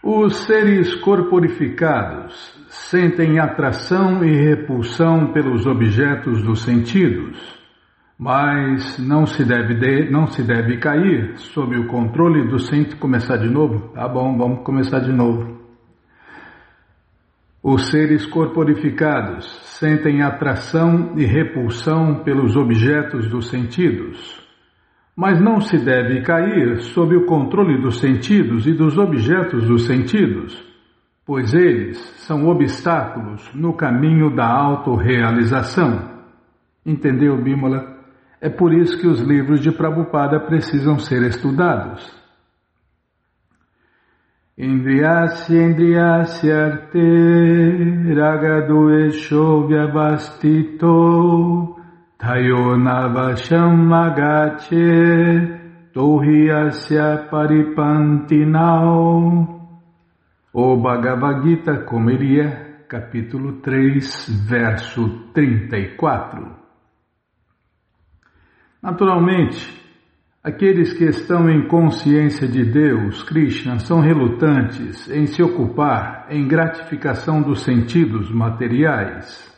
Os seres corporificados sentem atração e repulsão pelos objetos dos sentidos, mas não se deve cair sob o controle do sentido. Começar de novo? Tá bom, vamos começar de novo. Os seres corporificados sentem atração e repulsão pelos objetos dos sentidos, mas não se deve cair sob o controle dos sentidos e dos objetos dos sentidos, pois eles são obstáculos no caminho da autorrealização. Entendeu, Bimala? É por isso que os livros de Prabhupada precisam ser estudados. Indriyasya indriyasya arte ragadoesho vyavastito Tayonavasham agache tohiyasya paripantinao. O Bhagavad Gita, como ele é, capítulo 3, verso 34. Naturalmente, aqueles que estão em consciência de Deus, Krishna, são relutantes em se ocupar em gratificação dos sentidos materiais.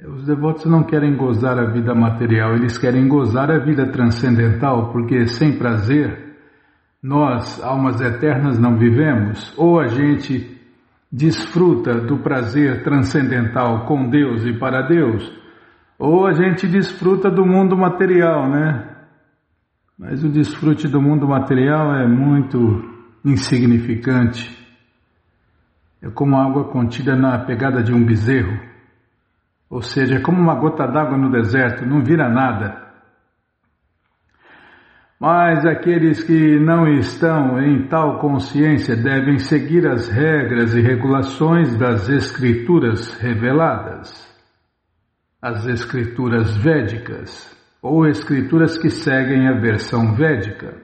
Os devotos não querem gozar a vida material, eles querem gozar a vida transcendental, porque sem prazer, nós, almas eternas, não vivemos. Ou a gente desfruta do prazer transcendental com Deus e para Deus, ou a gente desfruta do mundo material, né? Mas o desfrute do mundo material é muito insignificante. É como água contida na pegada de um bezerro. Ou seja, é como uma gota d'água no deserto, não vira nada. Mas aqueles que não estão em tal consciência devem seguir as regras e regulações das escrituras reveladas, as escrituras védicas, ou escrituras que seguem a versão védica.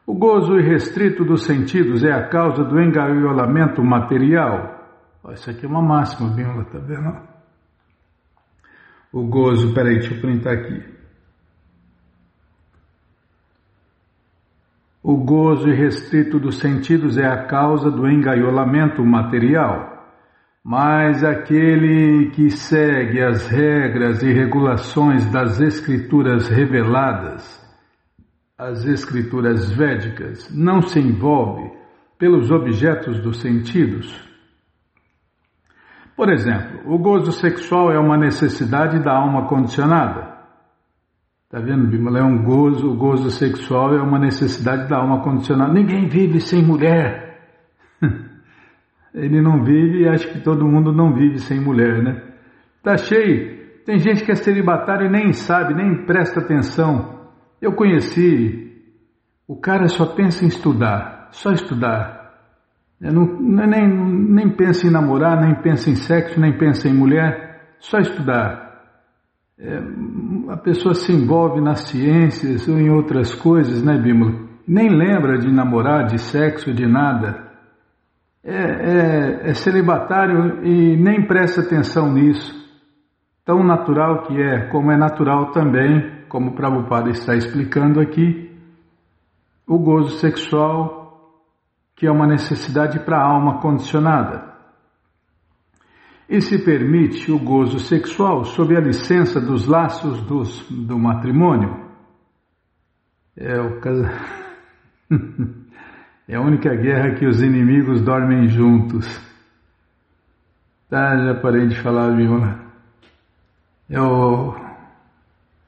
O gozo irrestrito dos sentidos é a causa do engaiolamento material. Isso aqui é uma máxima, Bimala, tá vendo? O gozo, peraí, deixa eu printar aqui. O gozo irrestrito dos sentidos é a causa do engaiolamento material, mas aquele que segue as regras e regulações das escrituras reveladas, as escrituras védicas, não se envolve pelos objetos dos sentidos. Por exemplo, o gozo sexual é uma necessidade da alma condicionada. Está vendo, Bimala? É um gozo, o gozo sexual é uma necessidade da alma condicionada. Ninguém vive sem mulher. Ele não vive e acha que todo mundo não vive sem mulher, né? Tá cheio. Tem gente que é celibatário e nem sabe, nem presta atenção. Eu conheci, o cara só pensa em estudar, só estudar. Nem pensa em namorar, nem pensa em sexo, nem pensa em mulher, só estudar. A pessoa se envolve nas ciências ou em outras coisas, né, Bímola? Nem lembra de namorar, de sexo, de nada. É celibatário e nem presta atenção nisso. Tão natural que é, como é natural também, como o Prabhupada está explicando aqui, o gozo sexual, que é uma necessidade para a alma condicionada. E se permite o gozo sexual sob a licença dos laços do matrimônio. É a única guerra que os inimigos dormem juntos. Tá, já parei de falar, Viola.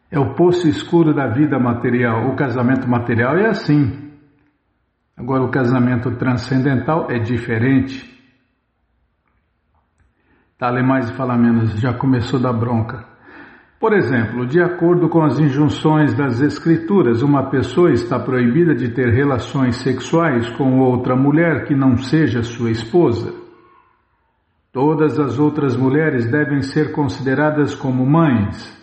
É o poço escuro da vida material. O casamento material é assim. Agora, o casamento transcendental é diferente. Tá, lê mais e fala menos, já começou a dar bronca. Por exemplo, de acordo com as injunções das Escrituras, uma pessoa está proibida de ter relações sexuais com outra mulher que não seja sua esposa. Todas as outras mulheres devem ser consideradas como mães.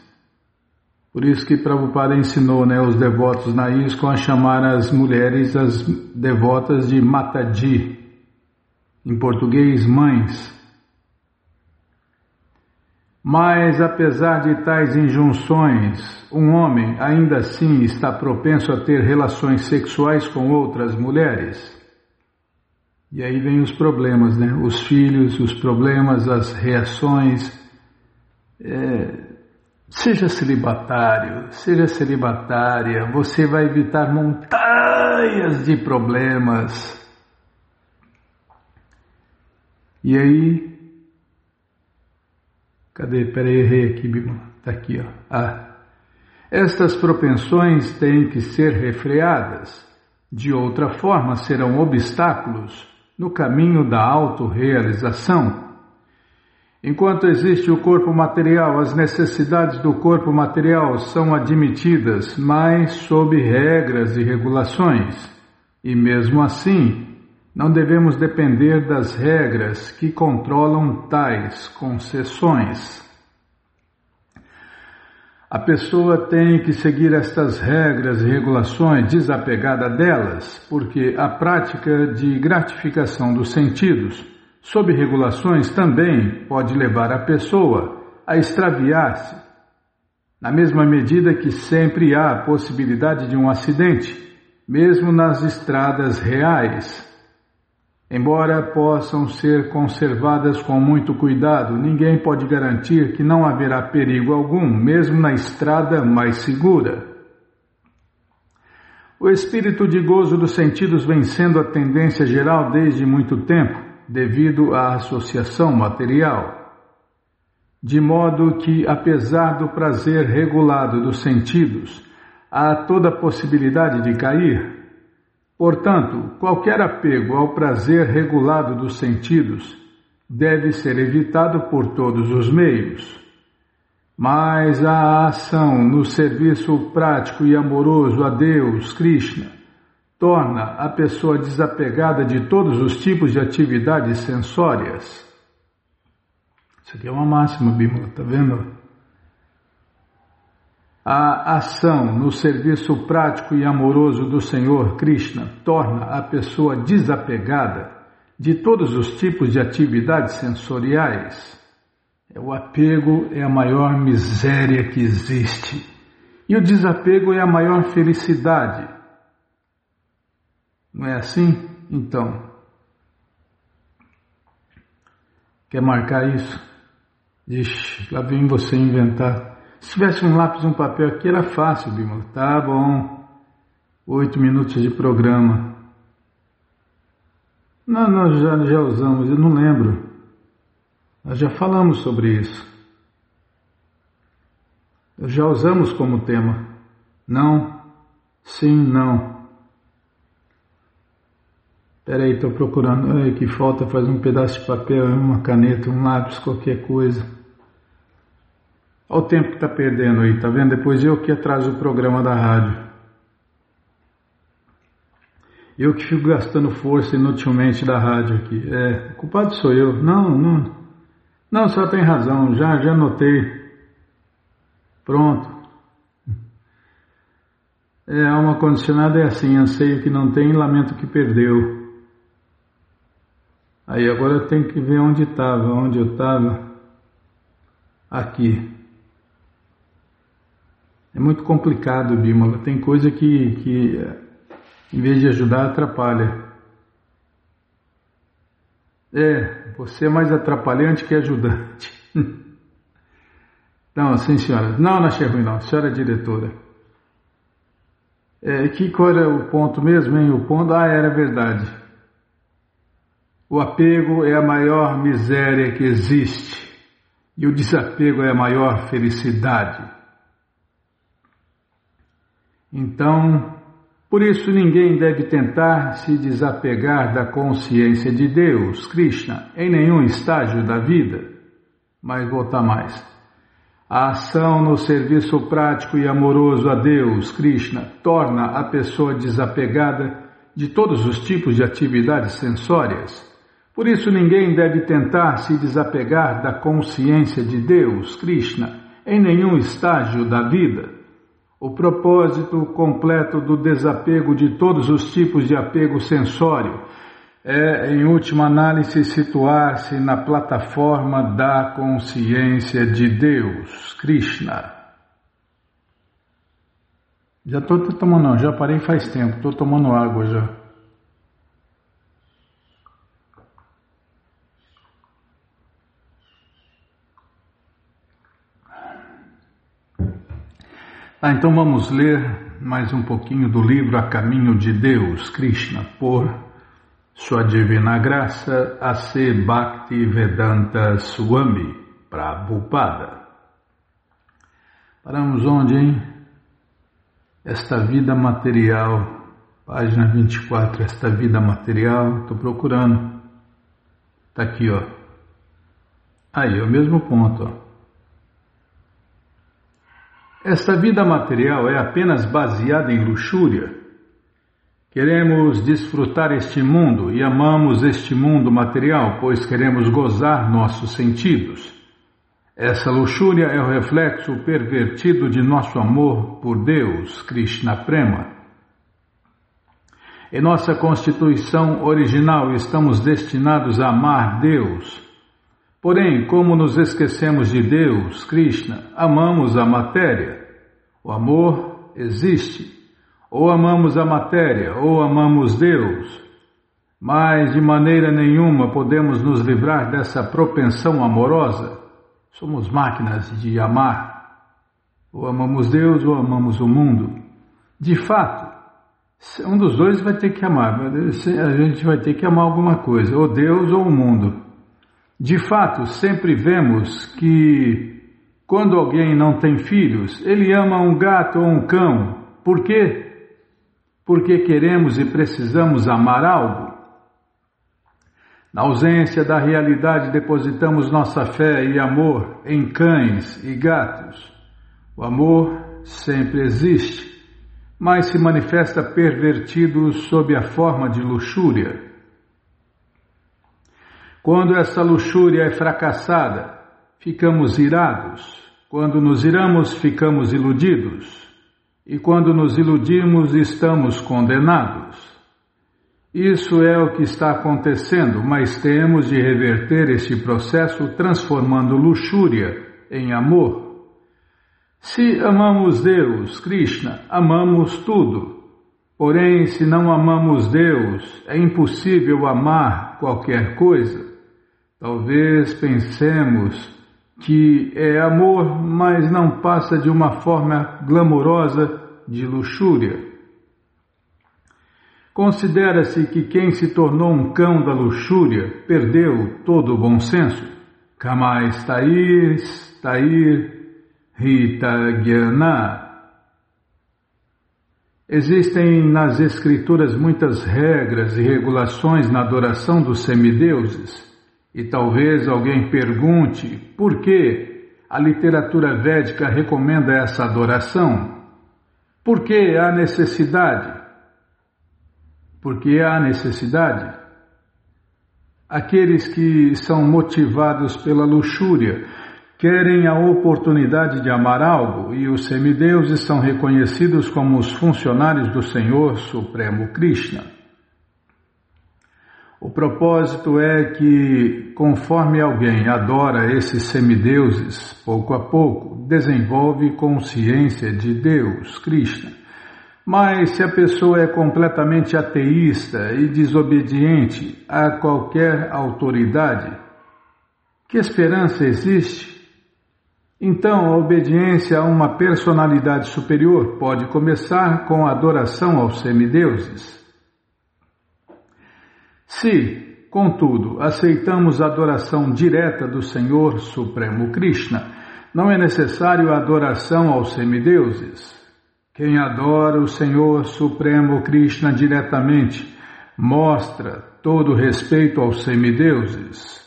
Por isso que Prabhupada ensinou, os devotos na ISKCON a chamar as mulheres, as devotas, de Mataji, em português, mães. Mas, apesar de tais injunções, um homem ainda assim está propenso a ter relações sexuais com outras mulheres. E aí vem os problemas, né? Os filhos, os problemas, as reações. Seja celibatário, seja celibatária, você vai evitar montanhas de problemas. E aí, cadê? Peraí, errei aqui, Bíblia. Está aqui, ó. Estas propensões têm que ser refreadas. De outra forma, serão obstáculos no caminho da autorrealização. Enquanto existe o corpo material, as necessidades do corpo material são admitidas, mas sob regras e regulações. E mesmo assim, não devemos depender das regras que controlam tais concessões. A pessoa tem que seguir estas regras e regulações desapegada delas, porque a prática de gratificação dos sentidos, sob regulações, também pode levar a pessoa a extraviar-se, na mesma medida que sempre há a possibilidade de um acidente, mesmo nas estradas reais. Embora possam ser conservadas com muito cuidado, ninguém pode garantir que não haverá perigo algum, mesmo na estrada mais segura. O espírito de gozo dos sentidos vem sendo a tendência geral desde muito tempo, devido à associação material. De modo que, apesar do prazer regulado dos sentidos, há toda a possibilidade de cair. Portanto, qualquer apego ao prazer regulado dos sentidos deve ser evitado por todos os meios. Mas a ação no serviço prático e amoroso a Deus, Krishna, torna a pessoa desapegada de todos os tipos de atividades sensórias. Isso aqui é uma máxima, Bímola, está vendo? A ação no serviço prático e amoroso do Senhor Krishna torna a pessoa desapegada de todos os tipos de atividades sensoriais. O apego é a maior miséria que existe e o desapego é a maior felicidade. Não é assim? Então, quer marcar isso? Ixi, lá vem você inventar. Se tivesse um lápis e um papel aqui era fácil, Bímola. Tá bom. 8 minutos de programa. Não, nós já usamos, eu não lembro. Nós já falamos sobre isso. Já usamos como tema. Não, sim, não. Peraí, estou procurando. Ai, que falta faz um pedaço de papel, uma caneta, um lápis, qualquer coisa. Olha o tempo que está perdendo aí, tá vendo? Depois eu que atraso o programa da rádio. Eu que fico gastando força inutilmente da rádio aqui. O culpado sou eu. Não, a senhora tem razão, já anotei. Pronto. Alma condicionada é assim, anseio que não tem, lamento que perdeu. Aí agora eu tenho que ver onde eu estava. Aqui. É muito complicado, Bímola. Tem coisa que em vez de ajudar, atrapalha. Você é mais atrapalhante que ajudante. Não, sim, senhora. Não achei ruim, não. Senhora é diretora. Qual era o ponto mesmo, hein? O ponto, era verdade. O apego é a maior miséria que existe. E o desapego é a maior felicidade. Então, por isso ninguém deve tentar se desapegar da consciência de Deus, Krishna, em nenhum estágio da vida. Mas voltar mais. A ação no serviço prático e amoroso a Deus, Krishna, torna a pessoa desapegada de todos os tipos de atividades sensórias. Por isso ninguém deve tentar se desapegar da consciência de Deus, Krishna, em nenhum estágio da vida. O propósito completo do desapego de todos os tipos de apego sensório é, em última análise, situar-se na plataforma da consciência de Deus, Krishna. Já estou tomando, já parei faz tempo, estou tomando água já. Então vamos ler mais um pouquinho do livro A Caminho de Deus, Krishna, por Sua Divina Graça, A.C. Bhaktivedanta Swami Prabhupada. Paramos onde, hein? Esta vida material, página 24, esta vida material, estou procurando. Está aqui, ó. Aí, é o mesmo ponto, ó. Esta vida material é apenas baseada em luxúria. Queremos desfrutar este mundo e amamos este mundo material, pois queremos gozar nossos sentidos. Essa luxúria é o reflexo pervertido de nosso amor por Deus, Krishna Prema. Em nossa constituição original estamos destinados a amar Deus. Porém, como nos esquecemos de Deus, Krishna, amamos a matéria. O amor existe. Ou amamos a matéria, ou amamos Deus. Mas de maneira nenhuma podemos nos livrar dessa propensão amorosa. Somos máquinas de amar. Ou amamos Deus, ou amamos o mundo. De fato, um dos dois vai ter que amar. A gente vai ter que amar alguma coisa, ou Deus ou o mundo. De fato, sempre vemos que quando alguém não tem filhos, ele ama um gato ou um cão. Por quê? Porque queremos e precisamos amar algo. Na ausência da realidade, depositamos nossa fé e amor em cães e gatos. O amor sempre existe, mas se manifesta pervertido sob a forma de luxúria. Quando essa luxúria é fracassada, ficamos irados. Quando nos iramos, ficamos iludidos. E quando nos iludimos, estamos condenados. Isso é o que está acontecendo, mas temos de reverter este processo transformando luxúria em amor. Se amamos Deus, Krishna, amamos tudo. Porém, se não amamos Deus, é impossível amar qualquer coisa. Talvez pensemos que é amor, mas não passa de uma forma glamourosa de luxúria. Considera-se que quem se tornou um cão da luxúria perdeu todo o bom senso. Kamais tair hita gyana. Existem nas escrituras muitas regras e regulações na adoração dos semideuses. E talvez alguém pergunte por que a literatura védica recomenda essa adoração? Por que há necessidade? Por que há necessidade? Aqueles que são motivados pela luxúria querem a oportunidade de amar algo e os semideuses são reconhecidos como os funcionários do Senhor Supremo Krishna. O propósito é que, conforme alguém adora esses semideuses, pouco a pouco, desenvolve consciência de Deus, Krishna. Mas se a pessoa é completamente ateísta e desobediente a qualquer autoridade, que esperança existe? Então, a obediência a uma personalidade superior pode começar com a adoração aos semideuses. Se, contudo, aceitamos a adoração direta do Senhor Supremo Krishna, não é necessário a adoração aos semideuses. Quem adora o Senhor Supremo Krishna diretamente mostra todo o respeito aos semideuses,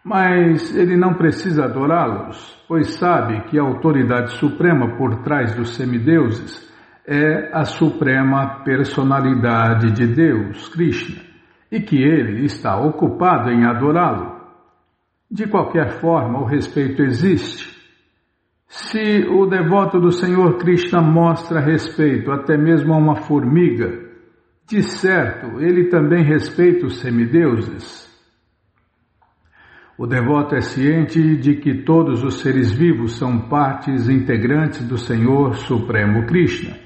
mas ele não precisa adorá-los, pois sabe que a autoridade suprema por trás dos semideuses é a suprema personalidade de Deus, Krishna, e que ele está ocupado em adorá-lo. De qualquer forma, o respeito existe. Se o devoto do Senhor Krishna mostra respeito até mesmo a uma formiga, de certo, ele também respeita os semideuses. O devoto é ciente de que todos os seres vivos são partes integrantes do Senhor Supremo Krishna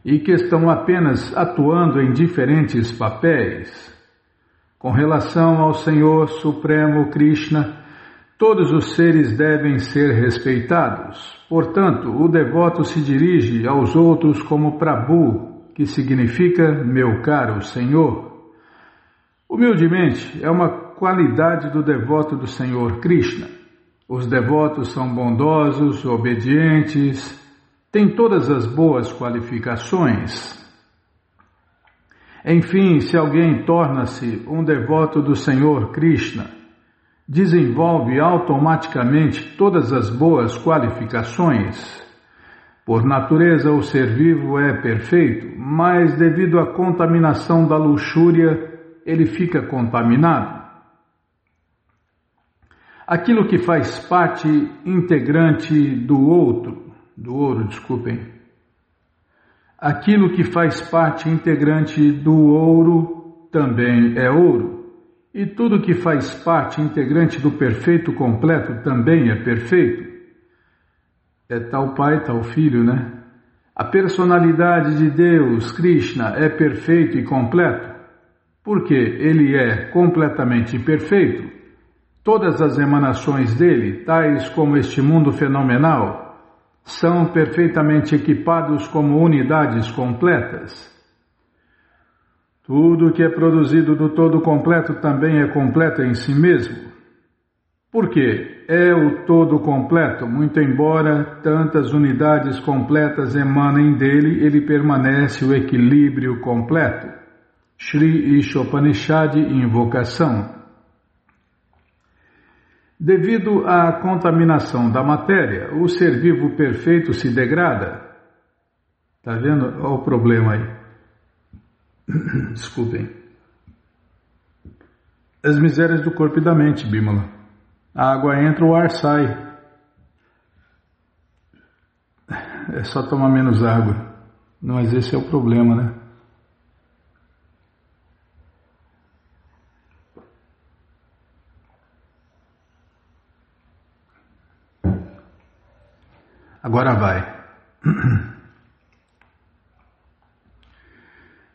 e que estão apenas atuando em diferentes papéis. Com relação ao Senhor Supremo Krishna, Todos os seres devem ser respeitados. Portanto, o devoto se dirige aos outros como Prabhu, que significa meu caro Senhor. Humildemente, é uma qualidade do devoto do Senhor Krishna. Os devotos são bondosos, obedientes, têm todas as boas qualificações. Enfim, se alguém torna-se um devoto do Senhor Krishna, desenvolve automaticamente todas as boas qualificações. Por natureza, o ser vivo é perfeito, mas devido à contaminação da luxúria, ele fica contaminado. Aquilo que faz parte integrante do ouro, aquilo que faz parte integrante do ouro também é ouro, e tudo que faz parte integrante do perfeito completo também é perfeito. É tal pai, tal filho, né? A personalidade de Deus, Krishna, é perfeito e completo. Porque ele é completamente perfeito, todas as emanações dele, tais como este mundo fenomenal, são perfeitamente equipados como unidades completas. Tudo que é produzido do todo completo também é completo em si mesmo. Porque é o todo completo, muito embora tantas unidades completas emanem dele, ele permanece o equilíbrio completo. Shri Ishopanishad, invocação. Devido à contaminação da matéria, o ser vivo perfeito se degrada. Está vendo? Olha o problema aí. Desculpem. As misérias do corpo e da mente, Bimala. A água entra, o ar sai. É só tomar menos água. Mas esse é o problema, né? Agora vai.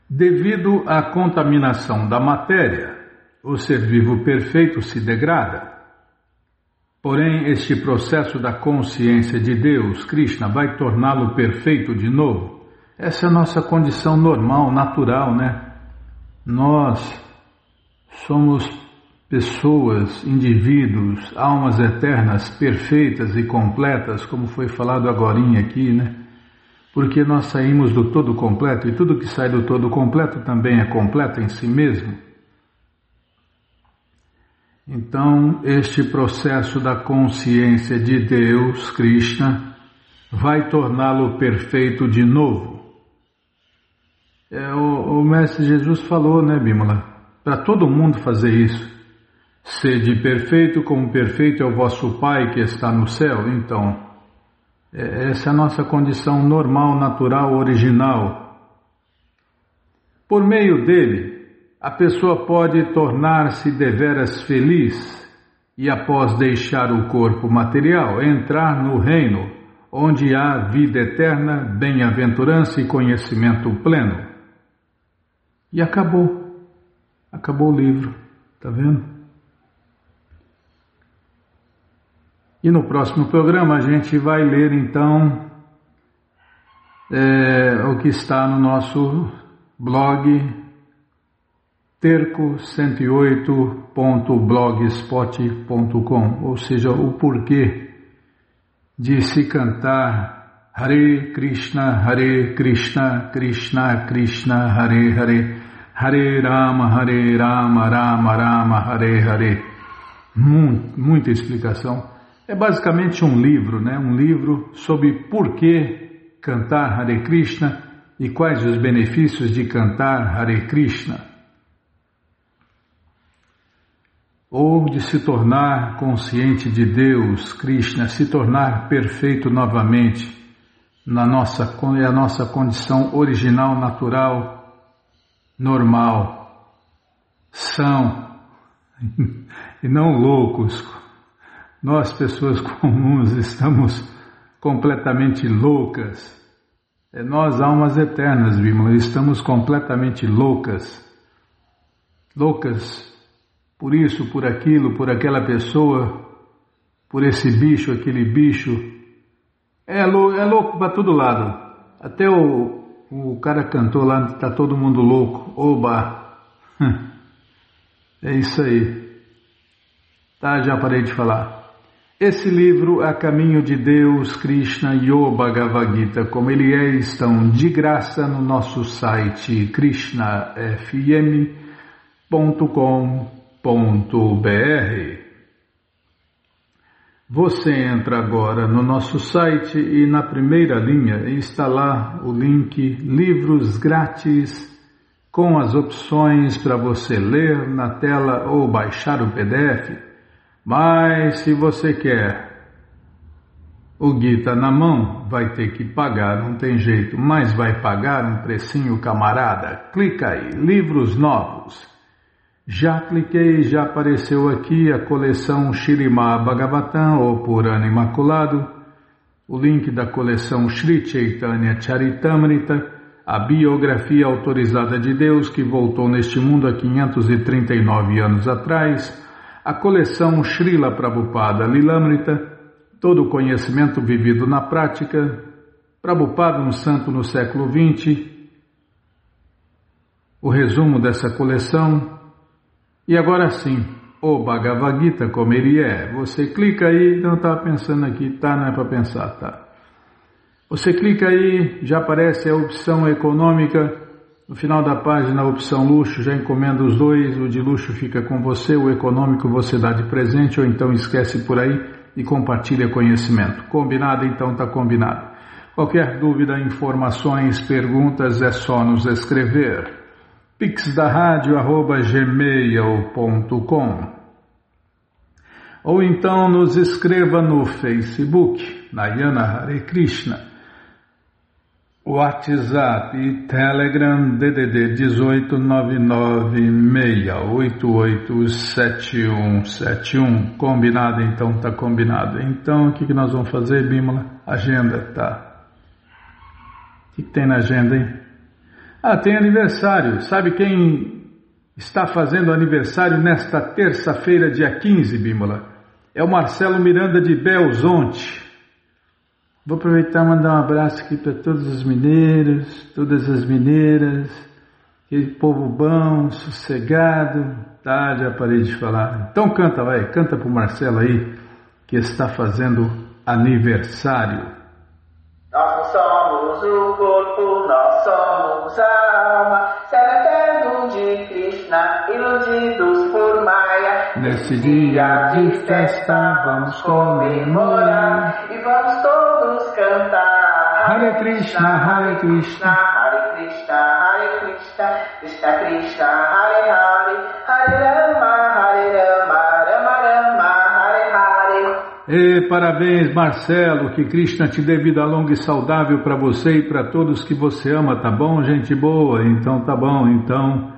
Devido à contaminação da matéria, o ser vivo perfeito se degrada. Porém, este processo da consciência de Deus, Krishna, vai torná-lo perfeito de novo. Essa é a nossa condição normal, natural, né? Nós somos pessoas, indivíduos, almas eternas, perfeitas e completas, como foi falado agorinha aqui, né? Porque nós saímos do todo completo e tudo que sai do todo completo também é completo em si mesmo. Então, este processo da consciência de Deus, Krishna, vai torná-lo perfeito de novo. O Mestre Jesus falou, né, Bimala? Para todo mundo fazer isso. Sede perfeito como perfeito é o vosso Pai que está no céu. Então, essa é a nossa condição normal, natural, original. Por meio dele, a pessoa pode tornar-se deveras feliz e, após deixar o corpo material, entrar no reino, onde há vida eterna, bem-aventurança e conhecimento pleno. E acabou. Acabou o livro. Está vendo? E no próximo programa a gente vai ler então o que está no nosso blog terco108.blogspot.com, ou seja, o porquê de se cantar Hare Krishna, Krishna Krishna, Hare Hare, Hare Rama, Rama Rama, Hare Hare. Muita explicação. É basicamente um livro, né? Um livro sobre por que cantar Hare Krishna e quais os benefícios de cantar Hare Krishna. Ou de se tornar consciente de Deus, Krishna, se tornar perfeito novamente na nossa condição original, natural, normal, são e não loucos. Nós, pessoas comuns, estamos completamente loucas. Nós, almas eternas, Bimala, estamos completamente loucas. Loucas por isso, por aquilo, por aquela pessoa, por esse bicho, aquele bicho. É louco para todo lado. Até o cara cantou lá, tá todo mundo louco. Oba! É isso aí. Tá, já parei de falar. Esse livro, A Caminho de Deus, Krishna e o Bhagavad Gita, como ele é, estão de graça no nosso site krishnafm.com.br. Você entra agora no nosso site e na primeira linha está lá o link Livros Grátis, com as opções para você ler na tela ou baixar o PDF. Mas se você quer o Gita na mão, vai ter que pagar, não tem jeito, mas vai pagar um precinho, camarada. Clica aí, livros novos. Já cliquei, já apareceu aqui a coleção Śrīmad Bhagavatam, ou Purana Imaculado, o link da coleção Sri Chaitanya Charitamrita, a biografia autorizada de Deus que voltou neste mundo há 539 anos atrás, a coleção Srila Prabhupada Lilamrita, todo o conhecimento vivido na prática, Prabhupada, um santo no século XX, o resumo dessa coleção, e agora sim, o Bhagavad Gita, como ele é. Você clica aí, não estava pensando aqui, tá, não é para pensar, tá. Você clica aí, já aparece a opção econômica. No final da página, a opção luxo, já encomenda os dois, o de luxo fica com você, o econômico você dá de presente, ou então esquece por aí e compartilha conhecimento. Combinado? Então está combinado. Qualquer dúvida, informações, perguntas, é só nos escrever. pixdaradio@gmail.com ou então nos escreva no Facebook, Nayana Hare Krishna. WhatsApp e Telegram DDD 18996887171. Combinado, então tá combinado. Então o que nós vamos fazer, Bímola? Agenda, tá. O que tem na agenda, hein? Ah, tem aniversário. Sabe quem está fazendo aniversário nesta terça-feira, dia 15, Bímola? É o Marcelo Miranda de Belzonte. Vou aproveitar e mandar um abraço aqui para todos os mineiros, todas as mineiras, aquele povo bom, sossegado, tá? Já parei de falar. Então canta, vai, canta pro Marcelo aí, que está fazendo aniversário. Nós somos o corpo, nós somos a alma, celebrando de Krishna, iludidos por Maya. Nesse dia de festa vamos comemorar e vamos todos cantar Hare Krishna, Hare Krishna, Hare Krishna, Hare Krishna, Krishna Krishna, Hare Hare, Hare Rama, Hare Rama, Rama Rama, Hare Hare. E parabéns, Marcelo, que Krishna te dê vida longa e saudável para você e para todos que você ama, tá bom, gente boa? Então tá bom, então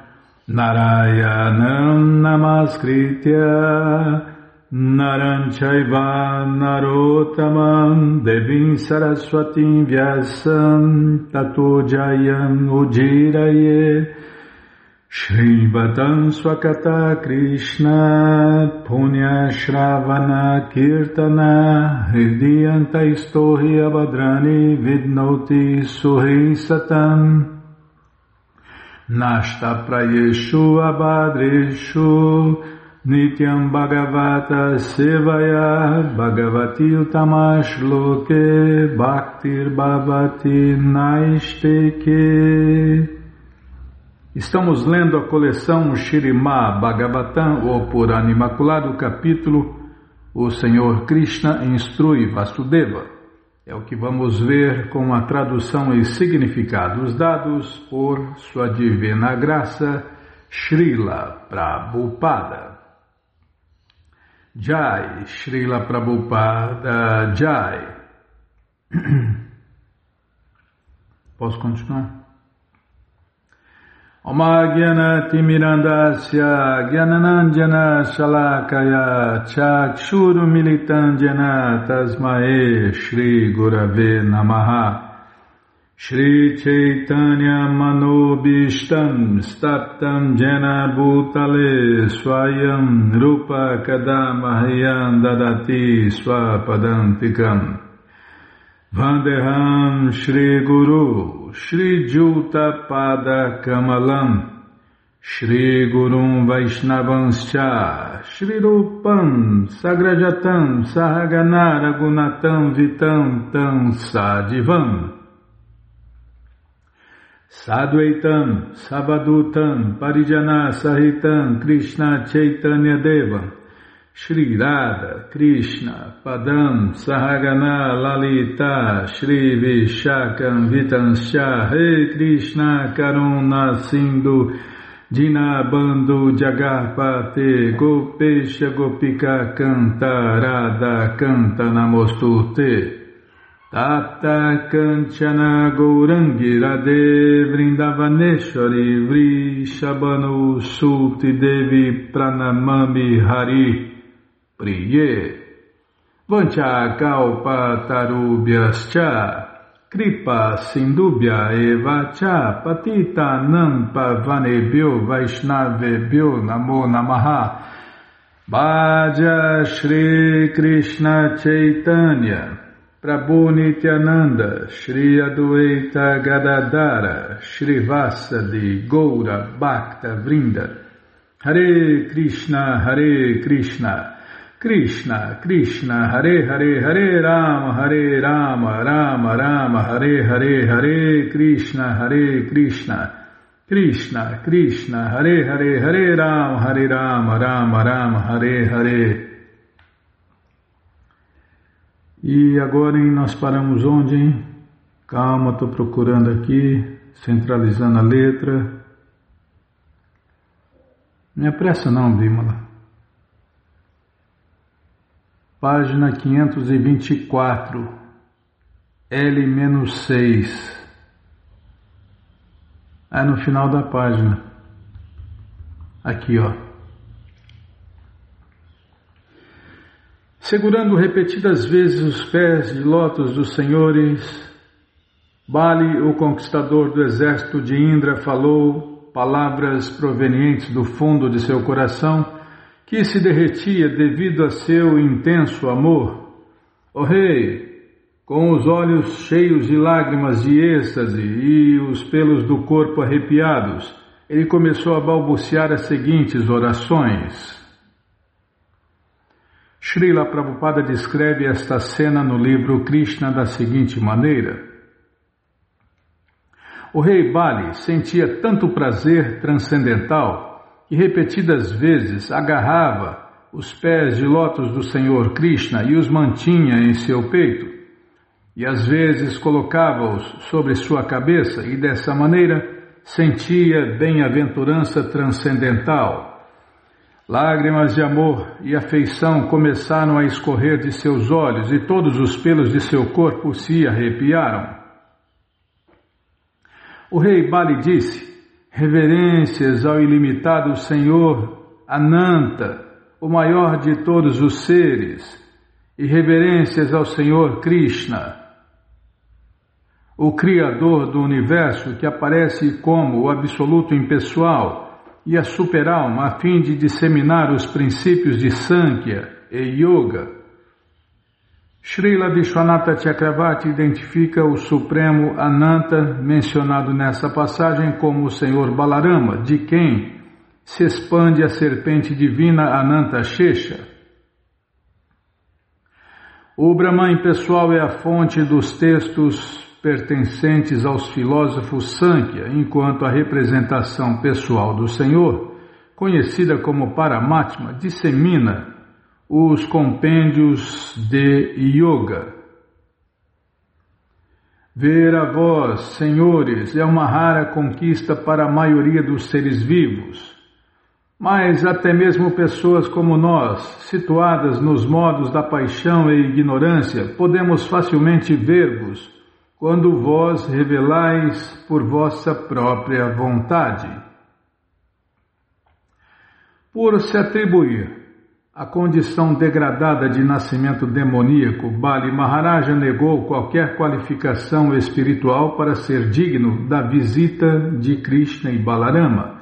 Narayanam Namaskritya Naram Chaiva Narottamam Devim Saraswatim Vyasam Tato Jayam Ujiraye Shrivatam Swakata Krishna Punya Shravana Kirtana Hridiyanta Istohi Avadrani Vidnoti Suhi Satam Nashta Prayeshu Abhadreshu Nityam Bhagavata Sevaya Bhagavati Utamash Loke Bhaktir Bhavati Naisteke. Estamos lendo a coleção Śrīmad Bhagavatam, o Purana Imaculado, capítulo O Senhor Krishna instrui Vasudeva. É o que vamos ver com a tradução e significados dados por Sua Divina Graça, Srila Prabhupada. Jai, Srila Prabhupada, Jai. Posso continuar? Omagyanatimirandasya Gyananandjana Shalakaya Chakshuru Militandjana Tasmae Shri Gurave Namaha Shri Chaitanya Manobishtam Staptam Jena Bhutale Swayam Rupa Kadamahyam Dadati Swapadantikam Vandeham Shri Guru Shri Juta Pada Kamalam Shri Gurum Vaishnavanscha Shri Rupam Sagrajatam Sahagana Ragunatam Vitam Tam Sadivam Sadvaitam, Savadutam, Parijana Sahitam, Krishna Chaitanya Deva, Shri Radha, Krishna, Padam, Sahagana, Lalita, Shri Vishakam, Vitanscha, He Krishna, Karuna, Sindhu, Dinabandhu, Jagarpate, Gopesha, Gopika, Canta, Radha, Canta, Namostute, Tata Kanchana Gourangi Radhe Vrindavaneshwari Vrishabhanu Suti Devi Pranamami Hari Priye Vancha Kalpa Tarubhyascha Kripa Sindubhya Eva Cha Patita Nampa Vanebhyo Vaishnavebhyo Namo Namaha Bhaja Shri Krishna Chaitanya Prabhu Nityananda, Shri Adwaita Gadadara, Shri Vasadi, Goura, Bhakta, Vrinda, Hare Krishna, Krishna, Krishna, Hare Hare, Hare Rama, Rama Rama, Hare Hare, Hare Krishna, Krishna, Krishna, Hare Hare, Hare Rama, Rama, Hare Hare. E agora nós paramos onde, hein? Calma, estou procurando aqui, centralizando a letra. Não é pressa não, Bímola. Página 524, L-6. É no final da página. Aqui, ó. Segurando repetidas vezes os pés de lótus dos senhores, Bali, o conquistador do exército de Indra, falou palavras provenientes do fundo de seu coração, que se derretia devido a seu intenso amor. Ó rei, com os olhos cheios de lágrimas de êxtase e os pelos do corpo arrepiados, ele começou a balbuciar as seguintes orações. Srila Prabhupada descreve esta cena no livro Krishna da seguinte maneira. O rei Bali sentia tanto prazer transcendental que repetidas vezes agarrava os pés de lótus do Senhor Krishna e os mantinha em seu peito, e às vezes colocava-os sobre sua cabeça e dessa maneira sentia bem-aventurança transcendental. Lágrimas de amor e afeição começaram a escorrer de seus olhos e todos os pelos de seu corpo se arrepiaram. O rei Bali disse: reverências ao ilimitado Senhor Ananta, o maior de todos os seres, e reverências ao Senhor Krishna, o Criador do Universo, que aparece como o Absoluto Impessoal e a superalma, a fim de disseminar os princípios de Sankhya e Yoga. Srila Vishwanatha Chakravarti identifica o Supremo Ananta, mencionado nessa passagem, como o Senhor Balarama, de quem se expande a serpente divina Ananta Shesha. O Brahman pessoal é a fonte dos textos pertencentes aos filósofos Sankhya, enquanto a representação pessoal do Senhor, conhecida como Paramatma, dissemina os compêndios de Yoga. Ver a vós, senhores, é uma rara conquista para a maioria dos seres vivos, mas até mesmo pessoas como nós, situadas nos modos da paixão e ignorância, podemos facilmente ver-vos quando vós revelais por vossa própria vontade. Por se atribuir a condição degradada de nascimento demoníaco, Bali Maharaja negou qualquer qualificação espiritual para ser digno da visita de Krishna e Balarama.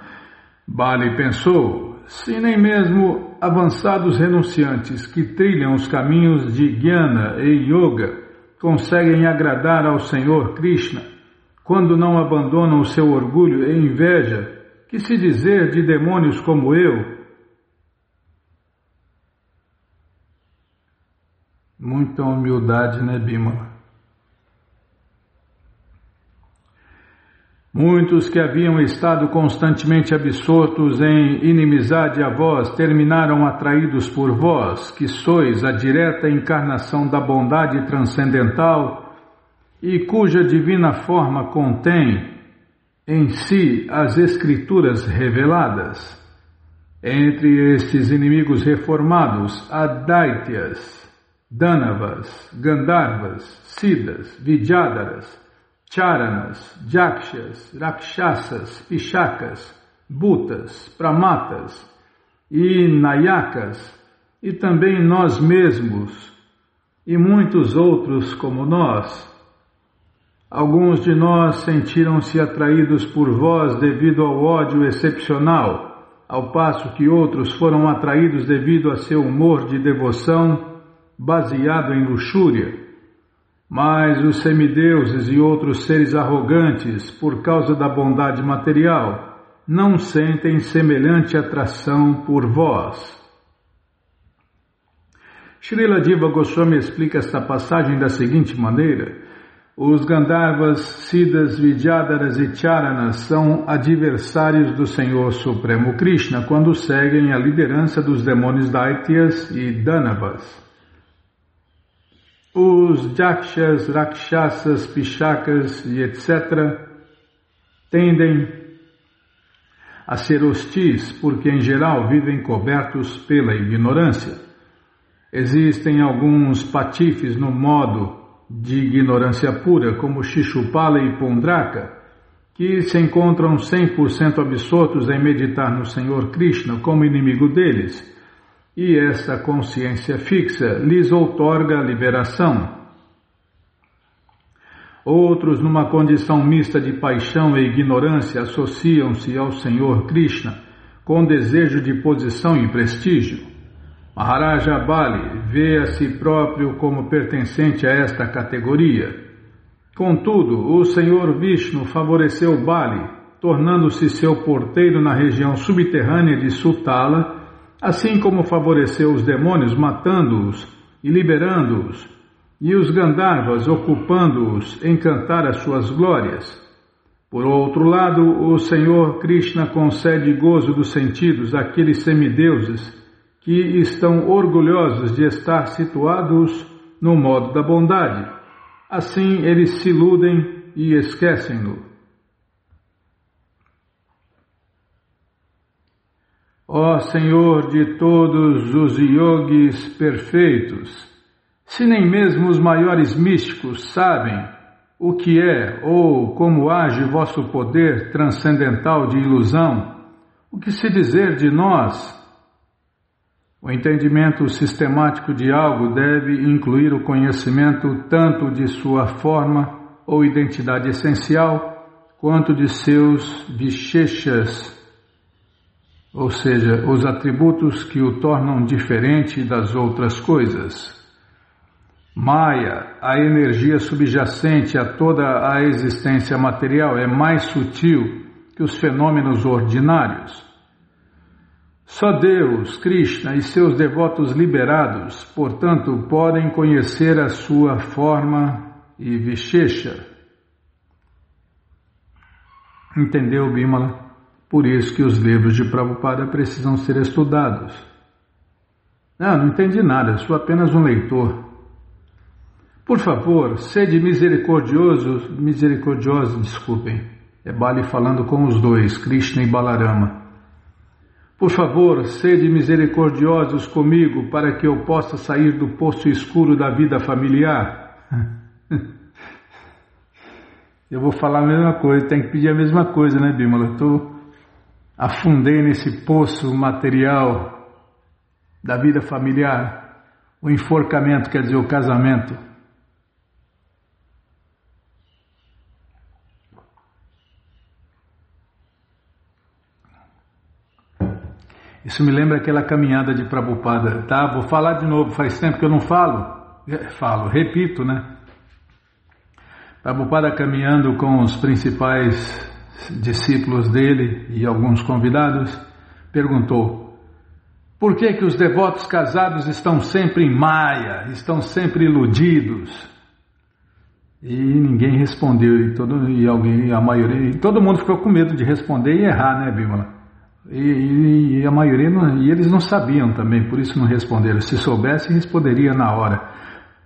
Bali pensou, se nem mesmo avançados renunciantes que trilham os caminhos de Jnana e Yoga conseguem agradar ao Senhor Krishna, quando não abandonam o seu orgulho e inveja, que se dizer de demônios como eu? Muita humildade, né, Bimala? Muitos que haviam estado constantemente absortos em inimizade a vós terminaram atraídos por vós, que sois a direta encarnação da bondade transcendental e cuja divina forma contém em si as escrituras reveladas. Entre estes inimigos reformados há Daityas, Danavas, Gandharvas, Siddhas, Vidyadharas, Charanas, Jakshas, Rakshasas, Pishakas, Bhutas, Pramatas e Nayakas, e também nós mesmos, e muitos outros como nós. Alguns de nós sentiram-se atraídos por vós devido ao ódio excepcional, ao passo que outros foram atraídos devido a seu humor de devoção baseado em luxúria. Mas os semideuses e outros seres arrogantes, por causa da bondade material, não sentem semelhante atração por vós. Srila Jiva Goswami explica esta passagem da seguinte maneira: os Gandharvas, Siddhas, Vidyadharas e Charanas são adversários do Senhor Supremo Krishna quando seguem a liderança dos demônios Daityas e Danavas. Os Jakshas, Rakshasas, Pishakas e etc. tendem a ser hostis porque em geral vivem cobertos pela ignorância. Existem alguns patifes no modo de ignorância pura, como Shishupala e Pundraka, que se encontram 100% absortos em meditar no Senhor Krishna como inimigo deles, e essa consciência fixa lhes outorga a liberação. Outros, numa condição mista de paixão e ignorância, associam-se ao Senhor Krishna com desejo de posição e prestígio. Maharaja Bali vê a si próprio como pertencente a esta categoria. Contudo, o Senhor Vishnu favoreceu Bali, tornando-se seu porteiro na região subterrânea de Sutala, assim como favoreceu os demônios matando-os e liberando-os, e os Gandharvas ocupando-os em cantar as suas glórias. Por outro lado, o Senhor Krishna concede gozo dos sentidos àqueles semideuses que estão orgulhosos de estar situados no modo da bondade. Assim eles se iludem e esquecem-no. Ó Senhor de todos os yogis perfeitos, se nem mesmo os maiores místicos sabem o que é ou como age vosso poder transcendental de ilusão, o que se dizer de nós? O entendimento sistemático de algo deve incluir o conhecimento tanto de sua forma ou identidade essencial, quanto de seus visheshas, ou seja, os atributos que o tornam diferente das outras coisas. Maya, a energia subjacente a toda a existência material, é mais sutil que os fenômenos ordinários. Só Deus, Krishna e seus devotos liberados, portanto, podem conhecer a sua forma e vishesha. Entendeu, Bimala? Por isso que os livros de Prabhupada precisam ser estudados. Não entendi nada, sou apenas um leitor. Por favor, sede misericordiosos, desculpem. É Bali falando com os dois, Krishna e Balarama. Por favor, sede misericordiosos comigo para que eu possa sair do poço escuro da vida familiar. Eu vou falar a mesma coisa, tem que pedir a mesma coisa, né, Bimala? Afundei nesse poço material da vida familiar. O enforcamento quer dizer o casamento. Isso me lembra aquela caminhada de Prabhupada, tá? Vou falar de novo, faz tempo que eu não falo. Repito, né? Prabhupada caminhando com os principais discípulos dele e alguns convidados, perguntou: por que os devotos casados estão sempre em maia, estão sempre iludidos? E ninguém respondeu, todo mundo ficou com medo de responder e errar, né, Bímola? E a maioria e eles não sabiam também, por isso não responderam. Se soubessem, responderia na hora.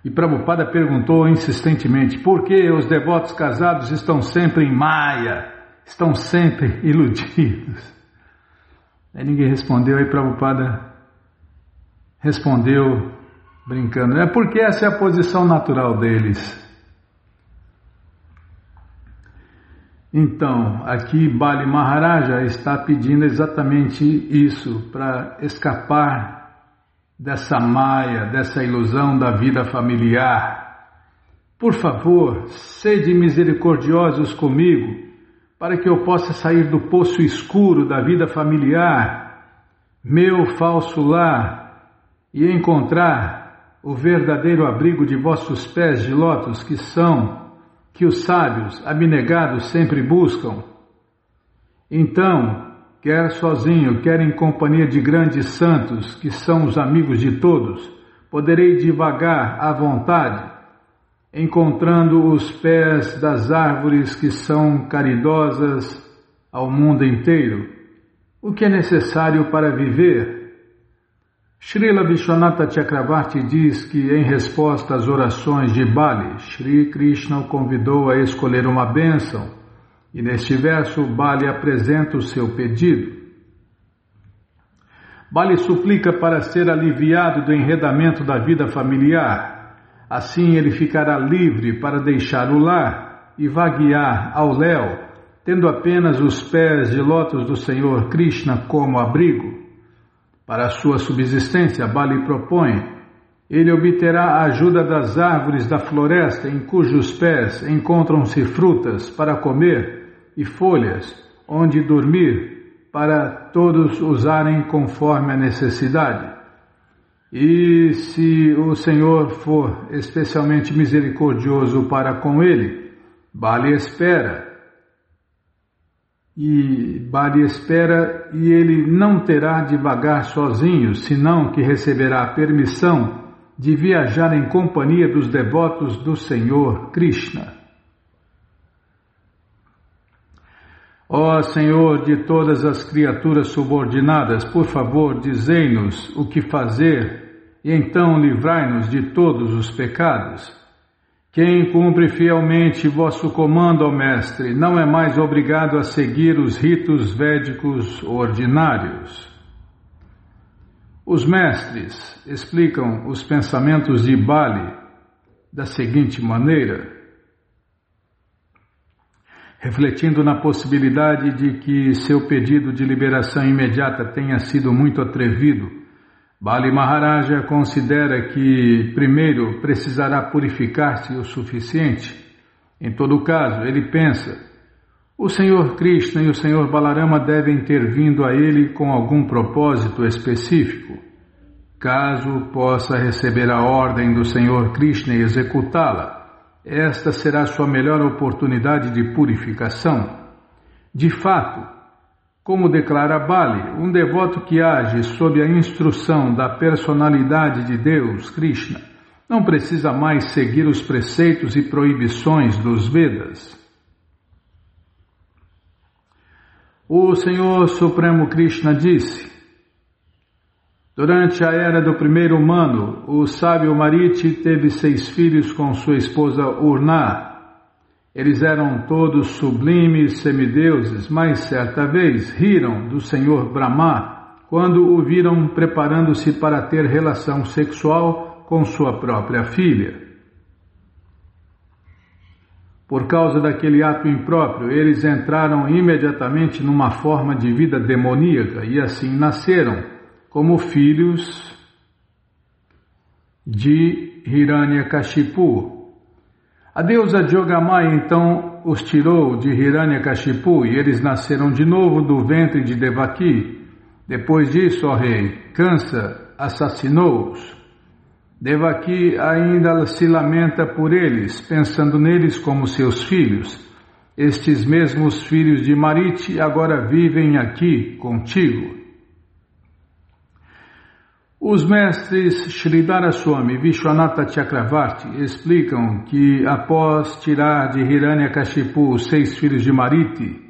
E Prabhupada perguntou insistentemente: por que os devotos casados estão sempre em maia, estão sempre iludidos? Aí ninguém respondeu, aí Prabhupada respondeu brincando: é porque essa é a posição natural deles. Então, aqui Bali Maharaja está pedindo exatamente isso, para escapar dessa maia, dessa ilusão da vida familiar. Por favor, sede misericordiosos comigo, para que eu possa sair do poço escuro da vida familiar, meu falso lar, e encontrar o verdadeiro abrigo de vossos pés de lótus, que os sábios abnegados sempre buscam. Então, quer sozinho, quer em companhia de grandes santos, que são os amigos de todos, poderei divagar à vontade, encontrando os pés das árvores que são caridosas ao mundo inteiro. O que é necessário para viver? Srila Vishwanatha Chakravarti diz que, em resposta às orações de Bali, Shri Krishna o convidou a escolher uma bênção, e neste verso Bali apresenta o seu pedido. Bali suplica para ser aliviado do enredamento da vida familiar. Assim ele ficará livre para deixar o lar e vaguear ao léu, tendo apenas os pés de lótus do Senhor Krishna como abrigo. Para a sua subsistência, Bali propõe: ele obterá a ajuda das árvores da floresta, em cujos pés encontram-se frutas para comer e folhas onde dormir, para todos usarem conforme a necessidade. E se o Senhor for especialmente misericordioso para com ele, Bali espera e ele não terá de vagar sozinho, senão que receberá a permissão de viajar em companhia dos devotos do Senhor Krishna. Ó Senhor de todas as criaturas subordinadas, por favor, dizei-nos o que fazer e então livrai-nos de todos os pecados. Quem cumpre fielmente vosso comando, ó Mestre, não é mais obrigado a seguir os ritos védicos ordinários. Os mestres explicam os pensamentos de Bali da seguinte maneira: refletindo na possibilidade de que seu pedido de liberação imediata tenha sido muito atrevido, Bali Maharaja considera que primeiro precisará purificar-se o suficiente. Em todo caso, ele pensa: o Senhor Krishna e o Senhor Balarama devem ter vindo a ele com algum propósito específico. Caso possa receber a ordem do Senhor Krishna e executá-la, esta será sua melhor oportunidade de purificação. De fato, como declara Bali, um devoto que age sob a instrução da personalidade de Deus, Krishna, não precisa mais seguir os preceitos e proibições dos Vedas. O Senhor Supremo Krishna disse: durante a era do primeiro humano, o sábio Mariti teve 6 filhos com sua esposa Urna. Eles eram todos sublimes semideuses, mas certa vez riram do Senhor Brahma quando o viram preparando-se para ter relação sexual com sua própria filha. Por causa daquele ato impróprio, eles entraram imediatamente numa forma de vida demoníaca e assim nasceram como filhos de Hiranyakashipu. A deusa Jogamaya então os tirou de Hiranyakashipu e eles nasceram de novo do ventre de Devaki. Depois disso, ó rei, Kansa assassinou-os. Devaki ainda se lamenta por eles, pensando neles como seus filhos. Estes mesmos filhos de Mariti agora vivem aqui contigo. Os mestres Sridhara Swami e Vishwanatha Chakravarti explicam que após tirar de Hiranyakashipu os 6 filhos de Mariti,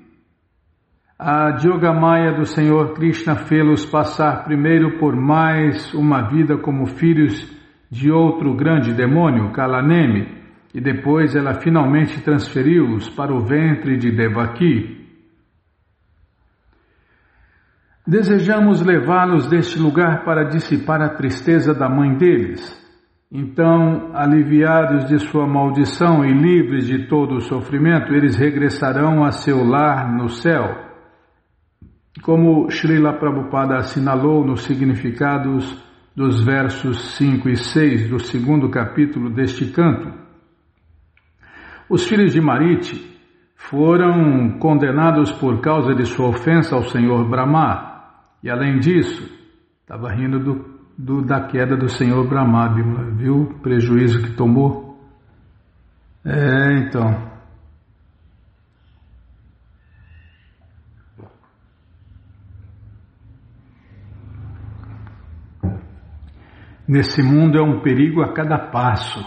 a Jogamaya do Senhor Krishna fê-los passar primeiro por mais uma vida como filhos de outro grande demônio, Kalanemi, e depois ela finalmente transferiu-os para o ventre de Devaki. Desejamos levá-los deste lugar para dissipar a tristeza da mãe deles. Então, aliviados de sua maldição e livres de todo o sofrimento, eles regressarão a seu lar no céu. Como Srila Prabhupada assinalou nos significados dos versos 5 e 6 do 2º capítulo deste canto, os filhos de Mariti foram condenados por causa de sua ofensa ao Senhor Brahma. E além disso, estava rindo da queda do Senhor Brahma, viu o prejuízo que tomou? Então. Nesse mundo é um perigo a cada passo.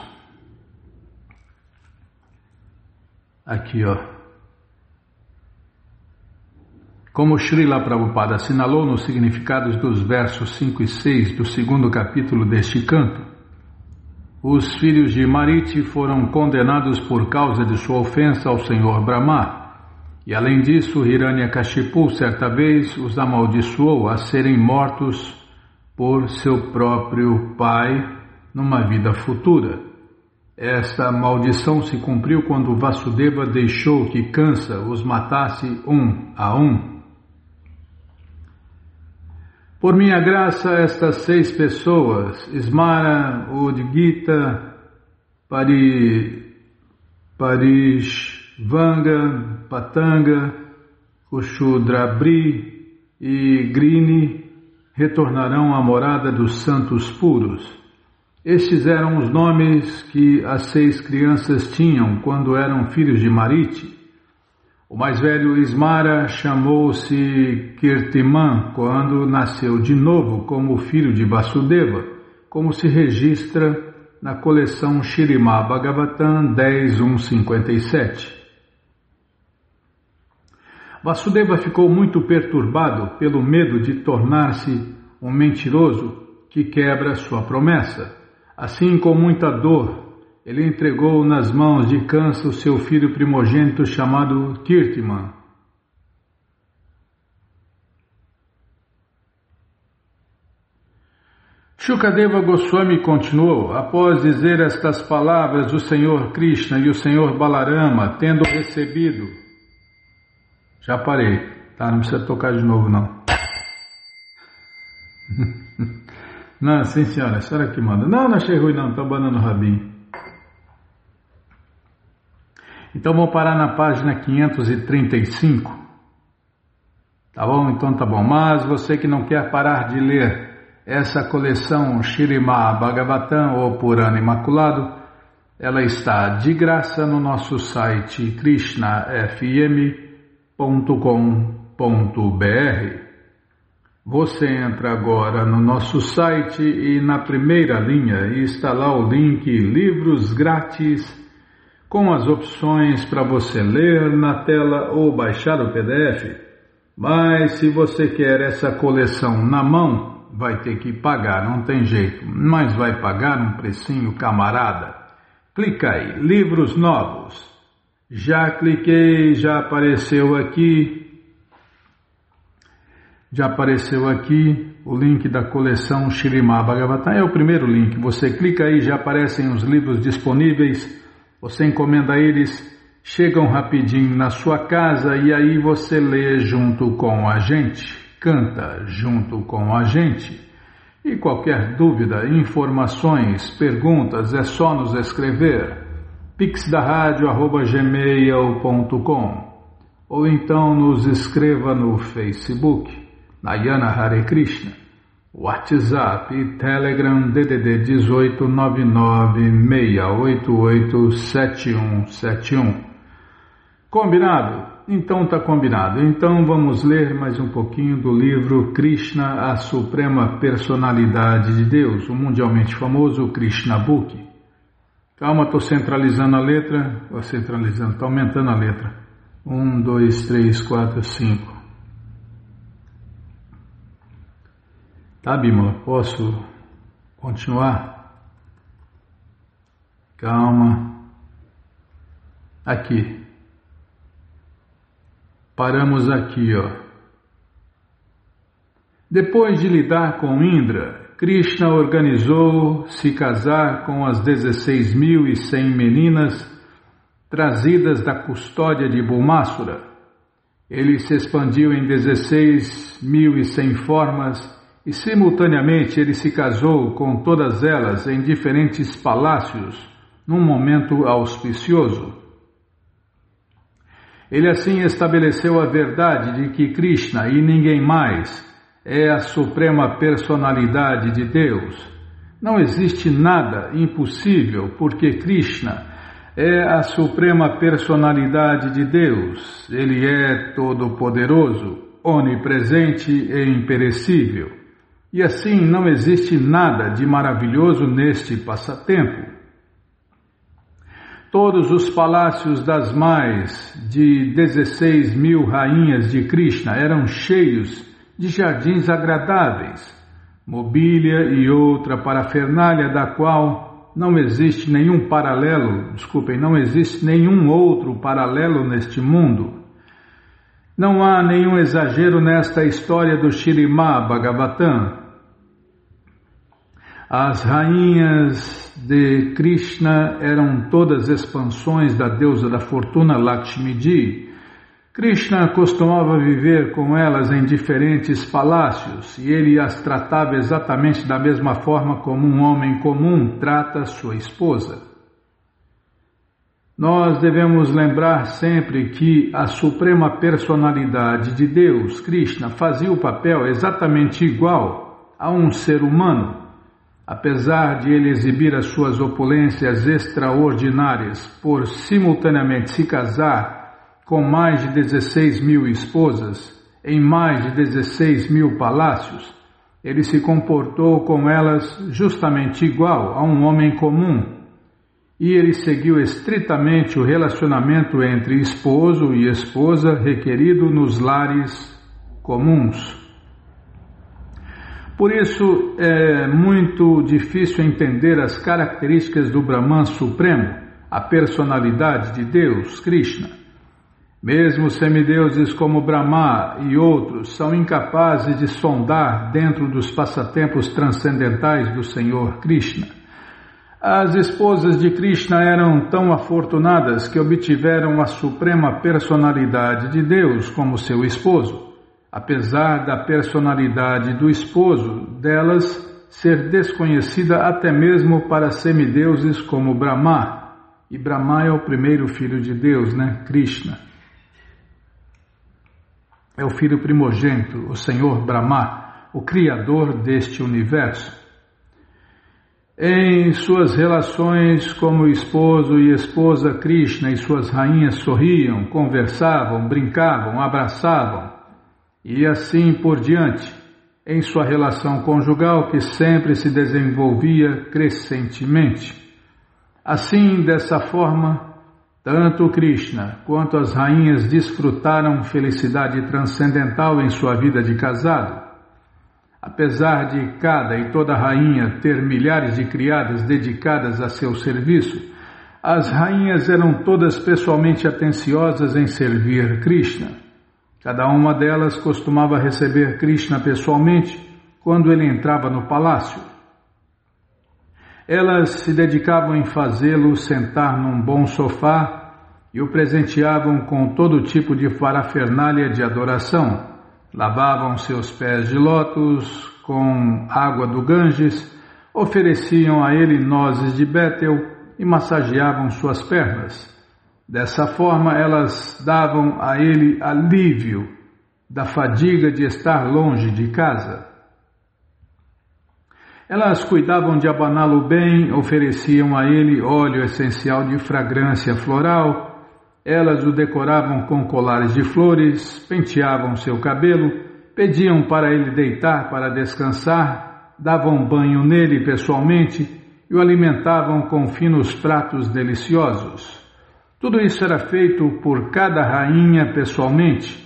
Aqui, ó. Como Srila Prabhupada assinalou nos significados dos versos 5 e 6 do 2º capítulo deste canto, os filhos de Mariti foram condenados por causa de sua ofensa ao Senhor Brahma. E além disso, Hiranyakashipu certa vez os amaldiçoou a serem mortos por seu próprio pai numa vida futura. Esta maldição se cumpriu quando Vasudeva deixou que Kansa os matasse um a um. Por minha graça, estas 6 pessoas, Smara, Udgita, Parishvanga, Patanga, Kushudrabri e Grini, retornarão à morada dos santos puros. Estes eram os nomes que as 6 crianças tinham quando eram filhos de Mariti. O mais velho Smara chamou-se Kirtiman quando nasceu de novo como filho de Vasudeva, como se registra na coleção Śrīmad Bhagavatam 10.157. Vasudeva ficou muito perturbado pelo medo de tornar-se um mentiroso que quebra sua promessa. Assim, com muita dor, ele entregou nas mãos de Kansa o seu filho primogênito chamado Kirtiman. Shukadeva Goswami continuou: após dizer estas palavras, o Senhor Krishna e o Senhor Balarama, tendo recebido... Já parei, tá? Não precisa tocar de novo, não. Não, sim senhora, a senhora que manda. Não achei ruim não, tá abanando o rabinho. Então vamos parar na página 535. Tá bom? Então tá bom. Mas você que não quer parar de ler essa coleção Śrīmad Bhagavatam ou Purana Imaculado, ela está de graça no nosso site krishnafm.com.br. Você entra agora no nosso site e na primeira linha está lá o link Livros Grátis, com as opções para você ler na tela ou baixar o PDF. Mas se você quer essa coleção na mão, vai ter que pagar, não tem jeito. Mas vai pagar um precinho camarada. Clica aí, livros novos. Já cliquei, já apareceu aqui. Já apareceu aqui o link da coleção Śrīmad Bhagavatam. É o primeiro link. Você clica aí, já aparecem os livros disponíveis. Você encomenda eles, chegam rapidinho na sua casa e aí você lê junto com a gente, canta junto com a gente. E qualquer dúvida, informações, perguntas, é só nos escrever pixdaradio@gmail.com ou então nos escreva no Facebook, Nayana Hare Krishna, WhatsApp e Telegram DDD 18 996887171. Combinado? Então tá combinado. Então vamos ler mais um pouquinho do livro Krishna, a Suprema Personalidade de Deus, o mundialmente famoso Krishna Book. Calma, estou centralizando a letra, está aumentando a letra. 1, 2, 3, 4, 5. Tá, Bímola, posso continuar? Calma. Aqui. Paramos aqui, ó. Depois de lidar com Indra, Krishna organizou se casar com as 16.100 meninas trazidas da custódia de Bhumasura. Ele se expandiu em 16.100 formas e simultaneamente ele se casou com todas elas em diferentes palácios, num momento auspicioso. Ele assim estabeleceu a verdade de que Krishna e ninguém mais é a suprema personalidade de Deus. Não existe nada impossível porque Krishna é a suprema personalidade de Deus. Ele é todo-poderoso, onipresente e imperecível. E assim não existe nada de maravilhoso neste passatempo. Todos os palácios das mais de 16.000 rainhas de Krishna eram cheios de jardins agradáveis, mobília e outra parafernália da qual não existe nenhum outro paralelo neste mundo. Não há nenhum exagero nesta história do Śrīmad Bhagavatam. As rainhas de Krishna eram todas expansões da deusa da fortuna Lakshmiji. Krishna costumava viver com elas em diferentes palácios e ele as tratava exatamente da mesma forma como um homem comum trata sua esposa. Nós devemos lembrar sempre que a suprema personalidade de Deus, Krishna, fazia o papel exatamente igual a um ser humano. Apesar de ele exibir as suas opulências extraordinárias por simultaneamente se casar com mais de 16.000 esposas em mais de 16.000 palácios, ele se comportou com elas justamente igual a um homem comum e ele seguiu estritamente o relacionamento entre esposo e esposa requerido nos lares comuns. Por isso é muito difícil entender as características do Brahman Supremo, a personalidade de Deus, Krishna. Mesmo semideuses como Brahma e outros são incapazes de sondar dentro dos passatempos transcendentais do Senhor Krishna. As esposas de Krishna eram tão afortunadas que obtiveram a suprema personalidade de Deus como seu esposo, apesar da personalidade do esposo delas ser desconhecida até mesmo para semideuses como Brahma. E Brahma é o primeiro filho de Deus, Krishna. É o filho primogênito, o Senhor Brahma, o Criador deste universo. Em suas relações como esposo e esposa, Krishna e suas rainhas sorriam, conversavam, brincavam, abraçavam, e assim por diante, em sua relação conjugal que sempre se desenvolvia crescentemente. Assim, dessa forma, tanto Krishna quanto as rainhas desfrutaram felicidade transcendental em sua vida de casado. Apesar de cada e toda rainha ter milhares de criadas dedicadas a seu serviço, as rainhas eram todas pessoalmente atenciosas em servir Krishna. Cada uma delas costumava receber Krishna pessoalmente quando ele entrava no palácio. Elas se dedicavam em fazê-lo sentar num bom sofá e o presenteavam com todo tipo de parafernália de adoração. Lavavam seus pés de lótus com água do Ganges, ofereciam a ele nozes de Bétel e massageavam suas pernas. Dessa forma, elas davam a ele alívio da fadiga de estar longe de casa. Elas cuidavam de abaná-lo bem, ofereciam a ele óleo essencial de fragrância floral, elas o decoravam com colares de flores, penteavam seu cabelo, pediam para ele deitar para descansar, davam banho nele pessoalmente e o alimentavam com finos pratos deliciosos. Tudo isso era feito por cada rainha pessoalmente.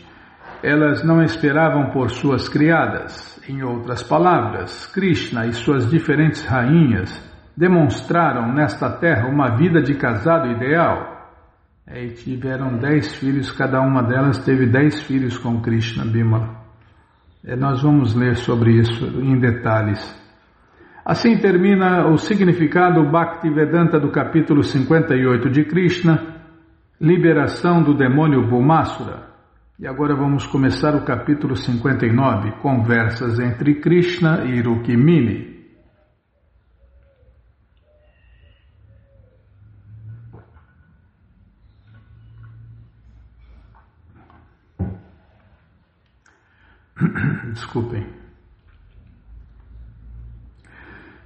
Elas não esperavam por suas criadas. Em outras palavras, Krishna e suas diferentes rainhas demonstraram nesta terra uma vida de casado ideal. E tiveram 10 filhos, cada uma delas teve 10 filhos com Krishna, Bimala. Nós vamos ler sobre isso em detalhes. Assim termina o significado Bhaktivedanta do capítulo 58 de Krishna, liberação do demônio Bhumasura. E agora vamos começar o capítulo 59, conversas entre Krishna e Rukmini. Desculpem.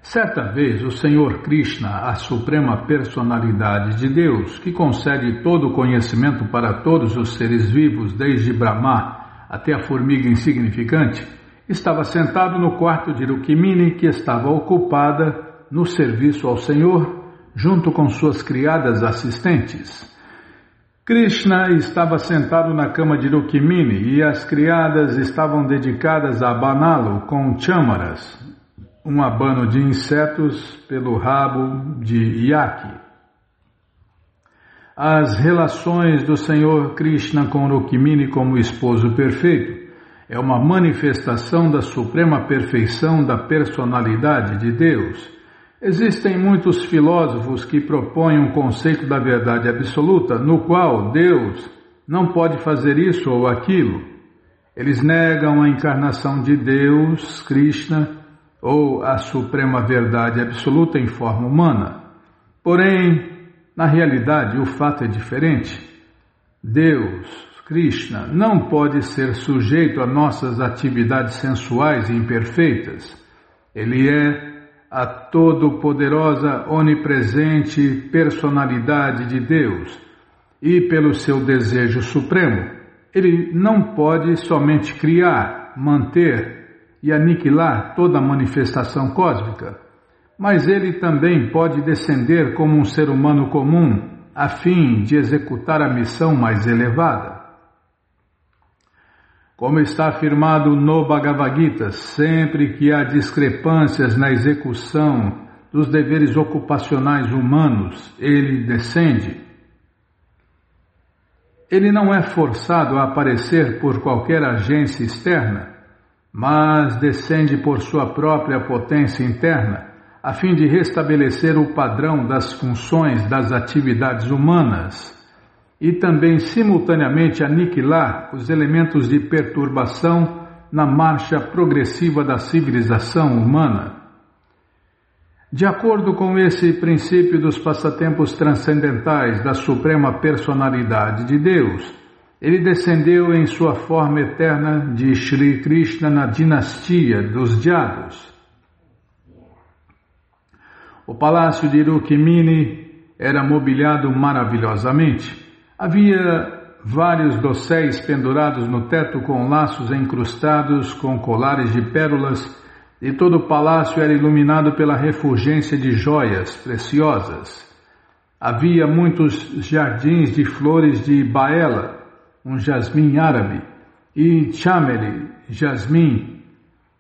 Certa vez, o Senhor Krishna, a suprema personalidade de Deus, que concede todo o conhecimento para todos os seres vivos, desde Brahma até a formiga insignificante, estava sentado no quarto de Rukmini, que estava ocupada no serviço ao Senhor, junto com suas criadas assistentes. Krishna estava sentado na cama de Rukmini e as criadas estavam dedicadas a abaná-lo com chamaras, um abano de insetos pelo rabo de Yaki. As relações do Senhor Krishna com Rukmini como esposo perfeito é uma manifestação da suprema perfeição da personalidade de Deus. Existem muitos filósofos que propõem um conceito da verdade absoluta, no qual Deus não pode fazer isso ou aquilo. Eles negam a encarnação de Deus, Krishna, ou a suprema verdade absoluta em forma humana. Porém, na realidade, o fato é diferente. Deus, Krishna, não pode ser sujeito a nossas atividades sensuais e imperfeitas. Ele é a todo-poderosa, onipresente personalidade de Deus, e pelo seu desejo supremo, ele não pode somente criar, manter e aniquilar toda a manifestação cósmica, mas ele também pode descender como um ser humano comum, a fim de executar a missão mais elevada. Como está afirmado no Bhagavad Gita, sempre que há discrepâncias na execução dos deveres ocupacionais humanos, ele descende. Ele não é forçado a aparecer por qualquer agência externa, mas descende por sua própria potência interna, a fim de restabelecer o padrão das funções das atividades humanas e também simultaneamente aniquilar os elementos de perturbação na marcha progressiva da civilização humana. De acordo com esse princípio dos passatempos transcendentais da suprema personalidade de Deus, ele descendeu em sua forma eterna de Shri Krishna na dinastia dos Jados. O palácio de Rukmini era mobiliado maravilhosamente. Havia vários dosséis pendurados no teto com laços incrustados com colares de pérolas, e todo o palácio era iluminado pela refulgência de joias preciosas. Havia muitos jardins de flores de baela, um jasmim árabe, e chameli, jasmim,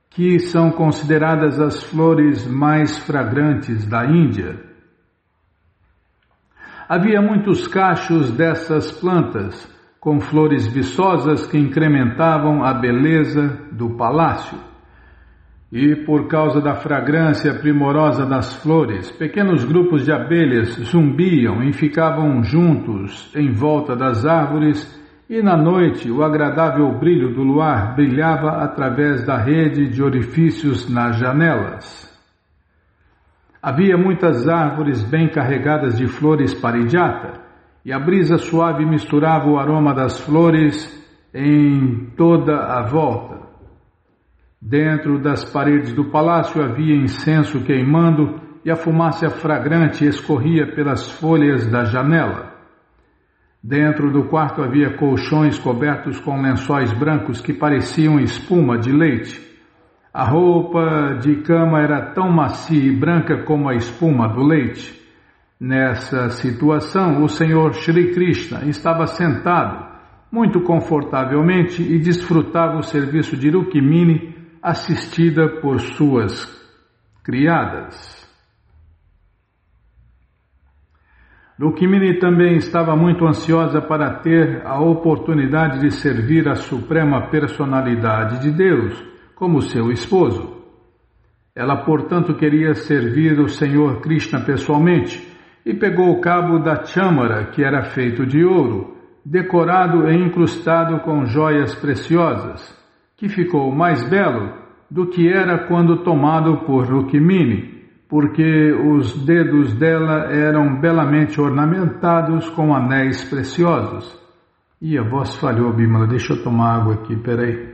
que são consideradas as flores mais fragrantes da Índia. Havia muitos cachos dessas plantas, com flores viçosas que incrementavam a beleza do palácio. E por causa da fragrância primorosa das flores, pequenos grupos de abelhas zumbiam e ficavam juntos em volta das árvores e na noite o agradável brilho do luar brilhava através da rede de orifícios nas janelas. Havia muitas árvores bem carregadas de flores parijata, e a brisa suave misturava o aroma das flores em toda a volta. Dentro das paredes do palácio havia incenso queimando e a fumaça fragrante escorria pelas folhas da janela. Dentro do quarto havia colchões cobertos com lençóis brancos que pareciam espuma de leite. A roupa de cama era tão macia e branca como a espuma do leite. Nessa situação, o Senhor Shri Krishna estava sentado muito confortavelmente e desfrutava o serviço de Rukmini, assistida por suas criadas. Rukmini também estava muito ansiosa para ter a oportunidade de servir a Suprema Personalidade de Deus como seu esposo. Ela, portanto, queria servir o Senhor Krishna pessoalmente e pegou o cabo da châmara, que era feito de ouro, decorado e incrustado com joias preciosas, que ficou mais belo do que era quando tomado por Rukmini, porque os dedos dela eram belamente ornamentados com anéis preciosos. E a voz falhou, Bimala, deixa eu tomar água aqui, peraí.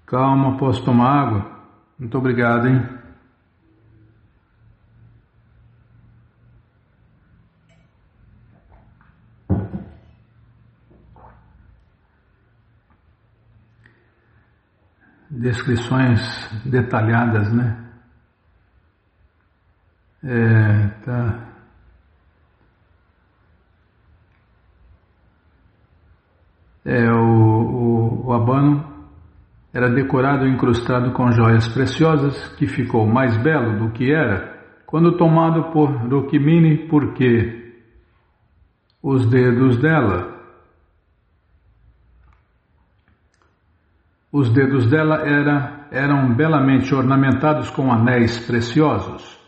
Calma, posso tomar água? Muito obrigado, hein? Descrições detalhadas, né? Tá. O abano era decorado e incrustado com joias preciosas, que ficou mais belo do que era quando tomado por Rukmini, porque os dedos dela eram belamente ornamentados com anéis preciosos.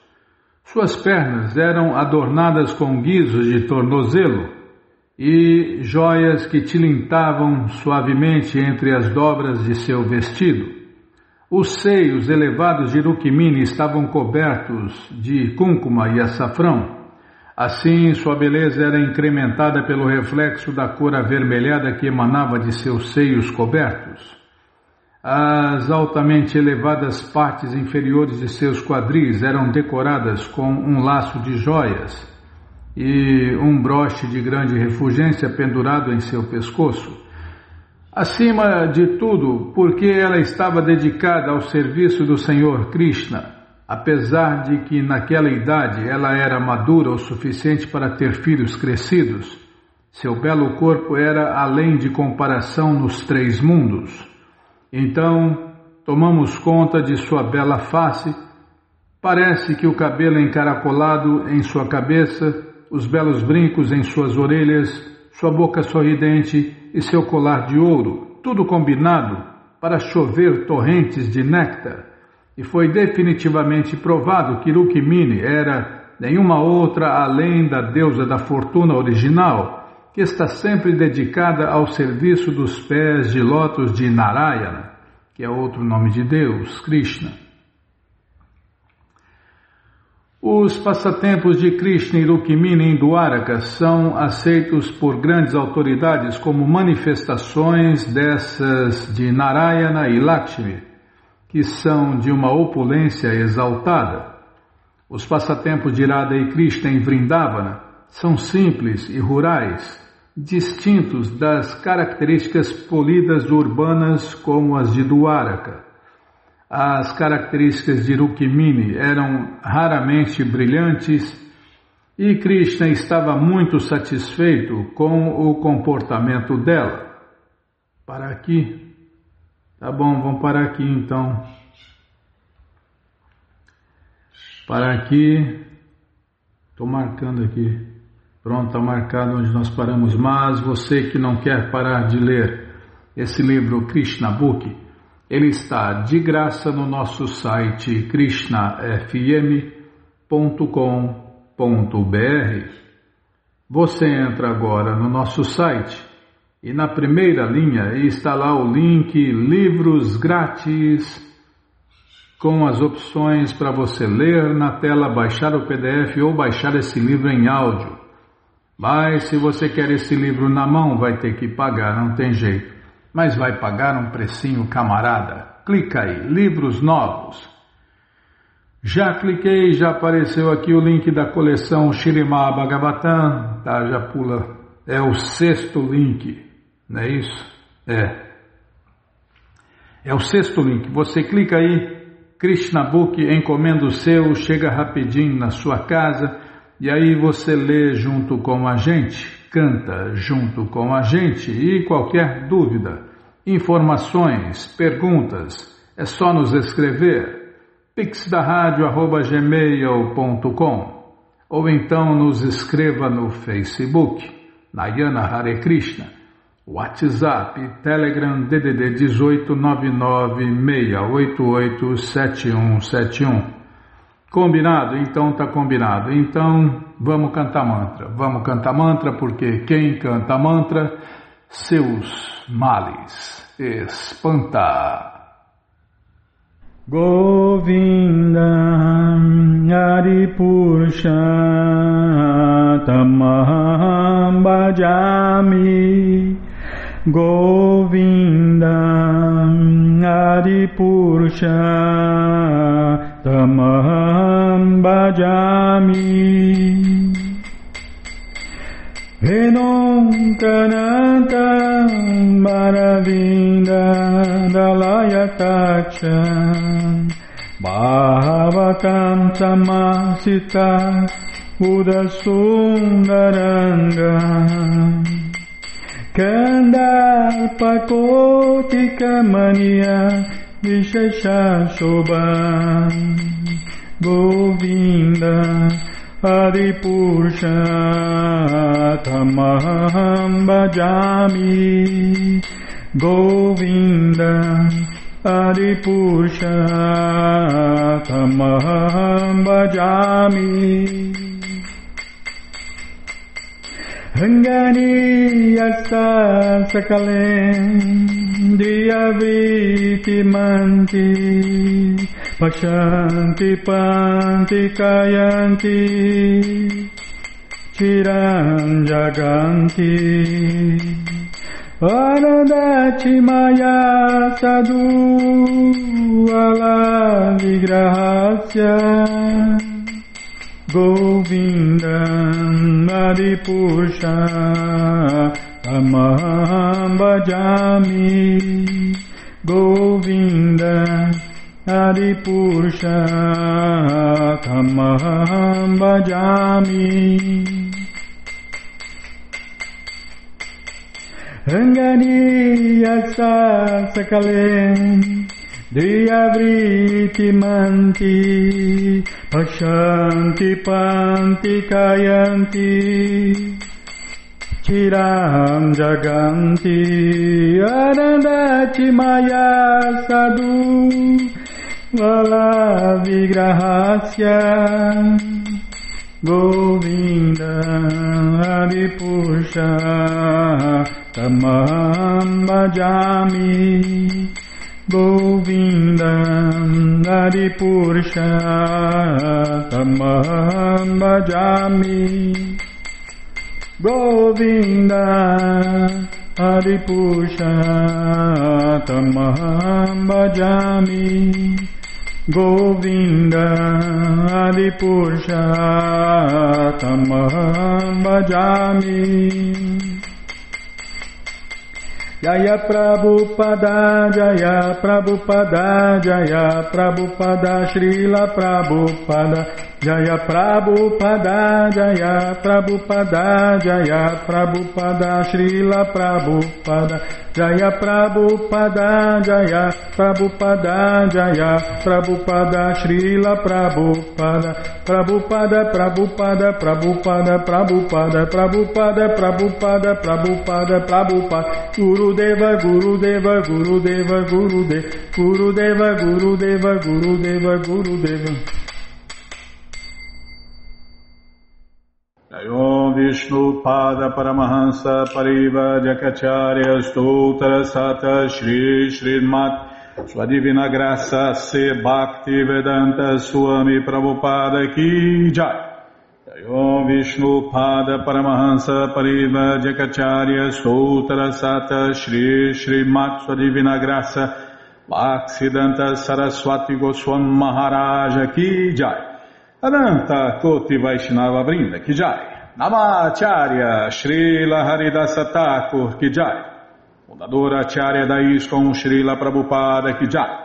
Suas pernas eram adornadas com guizos de tornozelo e joias que tilintavam suavemente entre as dobras de seu vestido. Os seios elevados de Rukmini estavam cobertos de cúrcuma e açafrão. Assim, sua beleza era incrementada pelo reflexo da cor avermelhada que emanava de seus seios cobertos. As altamente elevadas partes inferiores de seus quadris eram decoradas com um laço de joias e um broche de grande refulgência pendurado em seu pescoço. Acima de tudo, porque ela estava dedicada ao serviço do Senhor Krishna, apesar de que naquela idade ela era madura o suficiente para ter filhos crescidos, seu belo corpo era além de comparação nos 3 mundos. Então, tomamos conta de sua bela face. Parece que o cabelo encaracolado em sua cabeça, os belos brincos em suas orelhas, sua boca sorridente e seu colar de ouro, tudo combinado para chover torrentes de néctar. E foi definitivamente provado que Rukmini era nenhuma outra além da deusa da fortuna original, que está sempre dedicada ao serviço dos pés de lótus de Narayana, que é outro nome de Deus, Krishna. Os passatempos de Krishna e Rukmini em Dwaraka são aceitos por grandes autoridades como manifestações dessas de Narayana e Lakshmi, que são de uma opulência exaltada. Os passatempos de Radha e Krishna em Vrindavana são simples e rurais, distintos das características polidas urbanas como as de Dwaraka. As características de Rukmini eram raramente brilhantes e Krishna estava muito satisfeito com o comportamento dela. Para aqui? Tá bom, vamos parar aqui então. Para aqui. Estou marcando aqui. Pronto, está marcado onde nós paramos. Mas você que não quer parar de ler esse livro Krishna Book, ele está de graça no nosso site krishnafm.com.br. Você entra agora no nosso site e na primeira linha está lá o link Livros Grátis, com as opções para você ler na tela, baixar o PDF ou baixar esse livro em áudio. Mas se você quer esse livro na mão, vai ter que pagar, não tem jeito. Mas vai pagar um precinho camarada. Clica aí, livros novos. Já cliquei, já apareceu aqui o link da coleção Śrīmad Bhagavatam, tá, já pula, é o 6º link, não é isso? É o 6º link, você clica aí, Krishna Book, encomenda o seu, chega rapidinho na sua casa, e aí você lê junto com a gente, canta junto com a gente, e qualquer dúvida, informações, perguntas, é só nos escrever, pixdaradio@gmail.com, ou então nos escreva no Facebook, Nayana Hare Krishna, WhatsApp, Telegram, DDD 18 996887171. Combinado? Então tá combinado. Então vamos cantar mantra, porque quem canta mantra, seus males espanta. Govinda Hari Purusha Tamaham Bhajami, Govinda Hari Purusha Tamaham Bhajami, Venom Kananta Maravinda Dalayataksha Bhavatam Samasita Udasundaranga Kandarpakotika Mania Vishesha Shobha, Govinda Hari Purusha Tamaham Bhajami, Govinda Hari Purusha Tamaham Bhajami, Rangani Yasa Sakalen Diyavriti Manti Pashanti Panti Kayanti Chiram Jaganti Anandati Maya Sadhu Ala Vigrahasya, Govinda Hari Purusha Tamaham Bhajami, Govinda Hari Purusha Tamaham Bhajami, Rangani Yasa Sakalen Diyavriti Manti Pashanti Panti Kayanti Chiram Jaganti Anandati Maya Sadhu Vala Vigrahasya, Govinda Hari Purusha Tamaham Bhajami, Govinda Hari Purusha Tamaham Bhajami, Govinda Hari Purusha Tamaham Bhajami, Govinda Hari Purusha Tamaham Bhajami. Jaya Prabhupada, Jaya Prabhupada, Jaya Prabhupada, Srila Prabhupada, Jaya Prabhupada, Jaya Prabhupada, Jaya Prabhupada, Srila Prabhupada, Jaya Prabhupada, Jaya Prabhupada, Jaya Prabhupada, Srila Prabhupada, Prabhupada, Prabhupada, Prabhupada, Prabhupada, Prabhupada, Prabhupada, Prabhupada, Prabhupada, Gurudeva, Gurudeva, Gurudeva, Gurudeva, Gurudeva, Gurudeva, Gurudeva, Gurudeva. Om Vishnu Pada Paramahansa Parivrajakacharya Stoutra Sata Shri Srimat Sua Divina Graça Se Bhakti Vedanta Swami Prabhupada Ki Jai. Om Vishnu Pada Paramahansa Parivrajakacharya Stoutra Sata Shri Srimat Sua Divina Graça Bhaksidanta Saraswati Goswami Maharaja Ki Jai. Ananta Koti Vaishnava Vrinda Ki Jai. Namacharya Srila Haridasa Thakur Ki Jai. Fundadora Acharya da ISKCON Srila Prabhupada Ki Jai.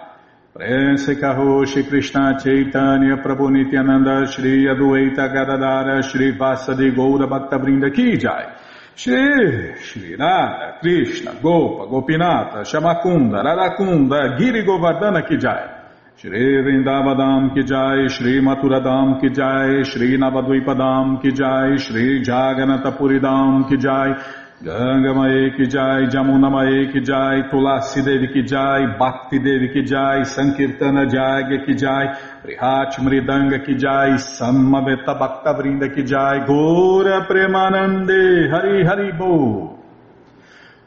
Prense Karoshi Krishna Chaitanya Prabhu Nityananda Shri Adueta Gadadara Shri Vasadi Goura Bhakta Vrinda Ki Jai. Shri Radha, Krishna, Gopa, Gopinata, Shamakunda, Radakunda, Giri Govardhana Ki Jai. Shri Vrindavadam Ki Jai, Shri Maturadam Ki Jai, Shri Navadvipadam Ki Jai, Shri Jaganatapuridam Ki Jai, Ganga Mae Ki Jai, Jamuna Mae Ki Jai, Tulasi Devi Ki Jai, Bhakti Devi Ki Jai, Sankirtana Jagya Ki Jai, Prihat Mridanga Ki Jai, Samaveta Bhakta Vrinda Ki Jai, Gora Premanande, Hari Hari Bo.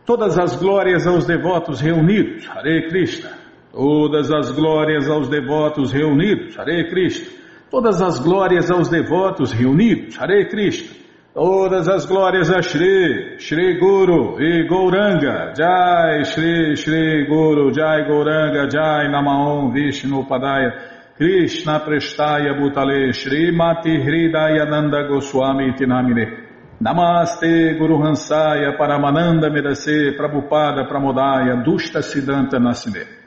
Todas as glórias aos devotos reunidos, Hare Krishna. Todas as glórias aos devotos reunidos, Hare Krishna. Todas as glórias aos devotos reunidos, Hare Krishna. Todas as glórias a Shri, Shri Guru e Gauranga, Jai Shri, Shri Guru, Jai Gauranga, Jai Namaon Vishnu Padaya, Krishna Prestaya Bhutale, Shri Mati Hridaya Nanda Goswami Tinamine, Namaste Guru Hansaya Paramananda Medase, Prabhupada Pramodaya, Dushta Siddhanta Nasine.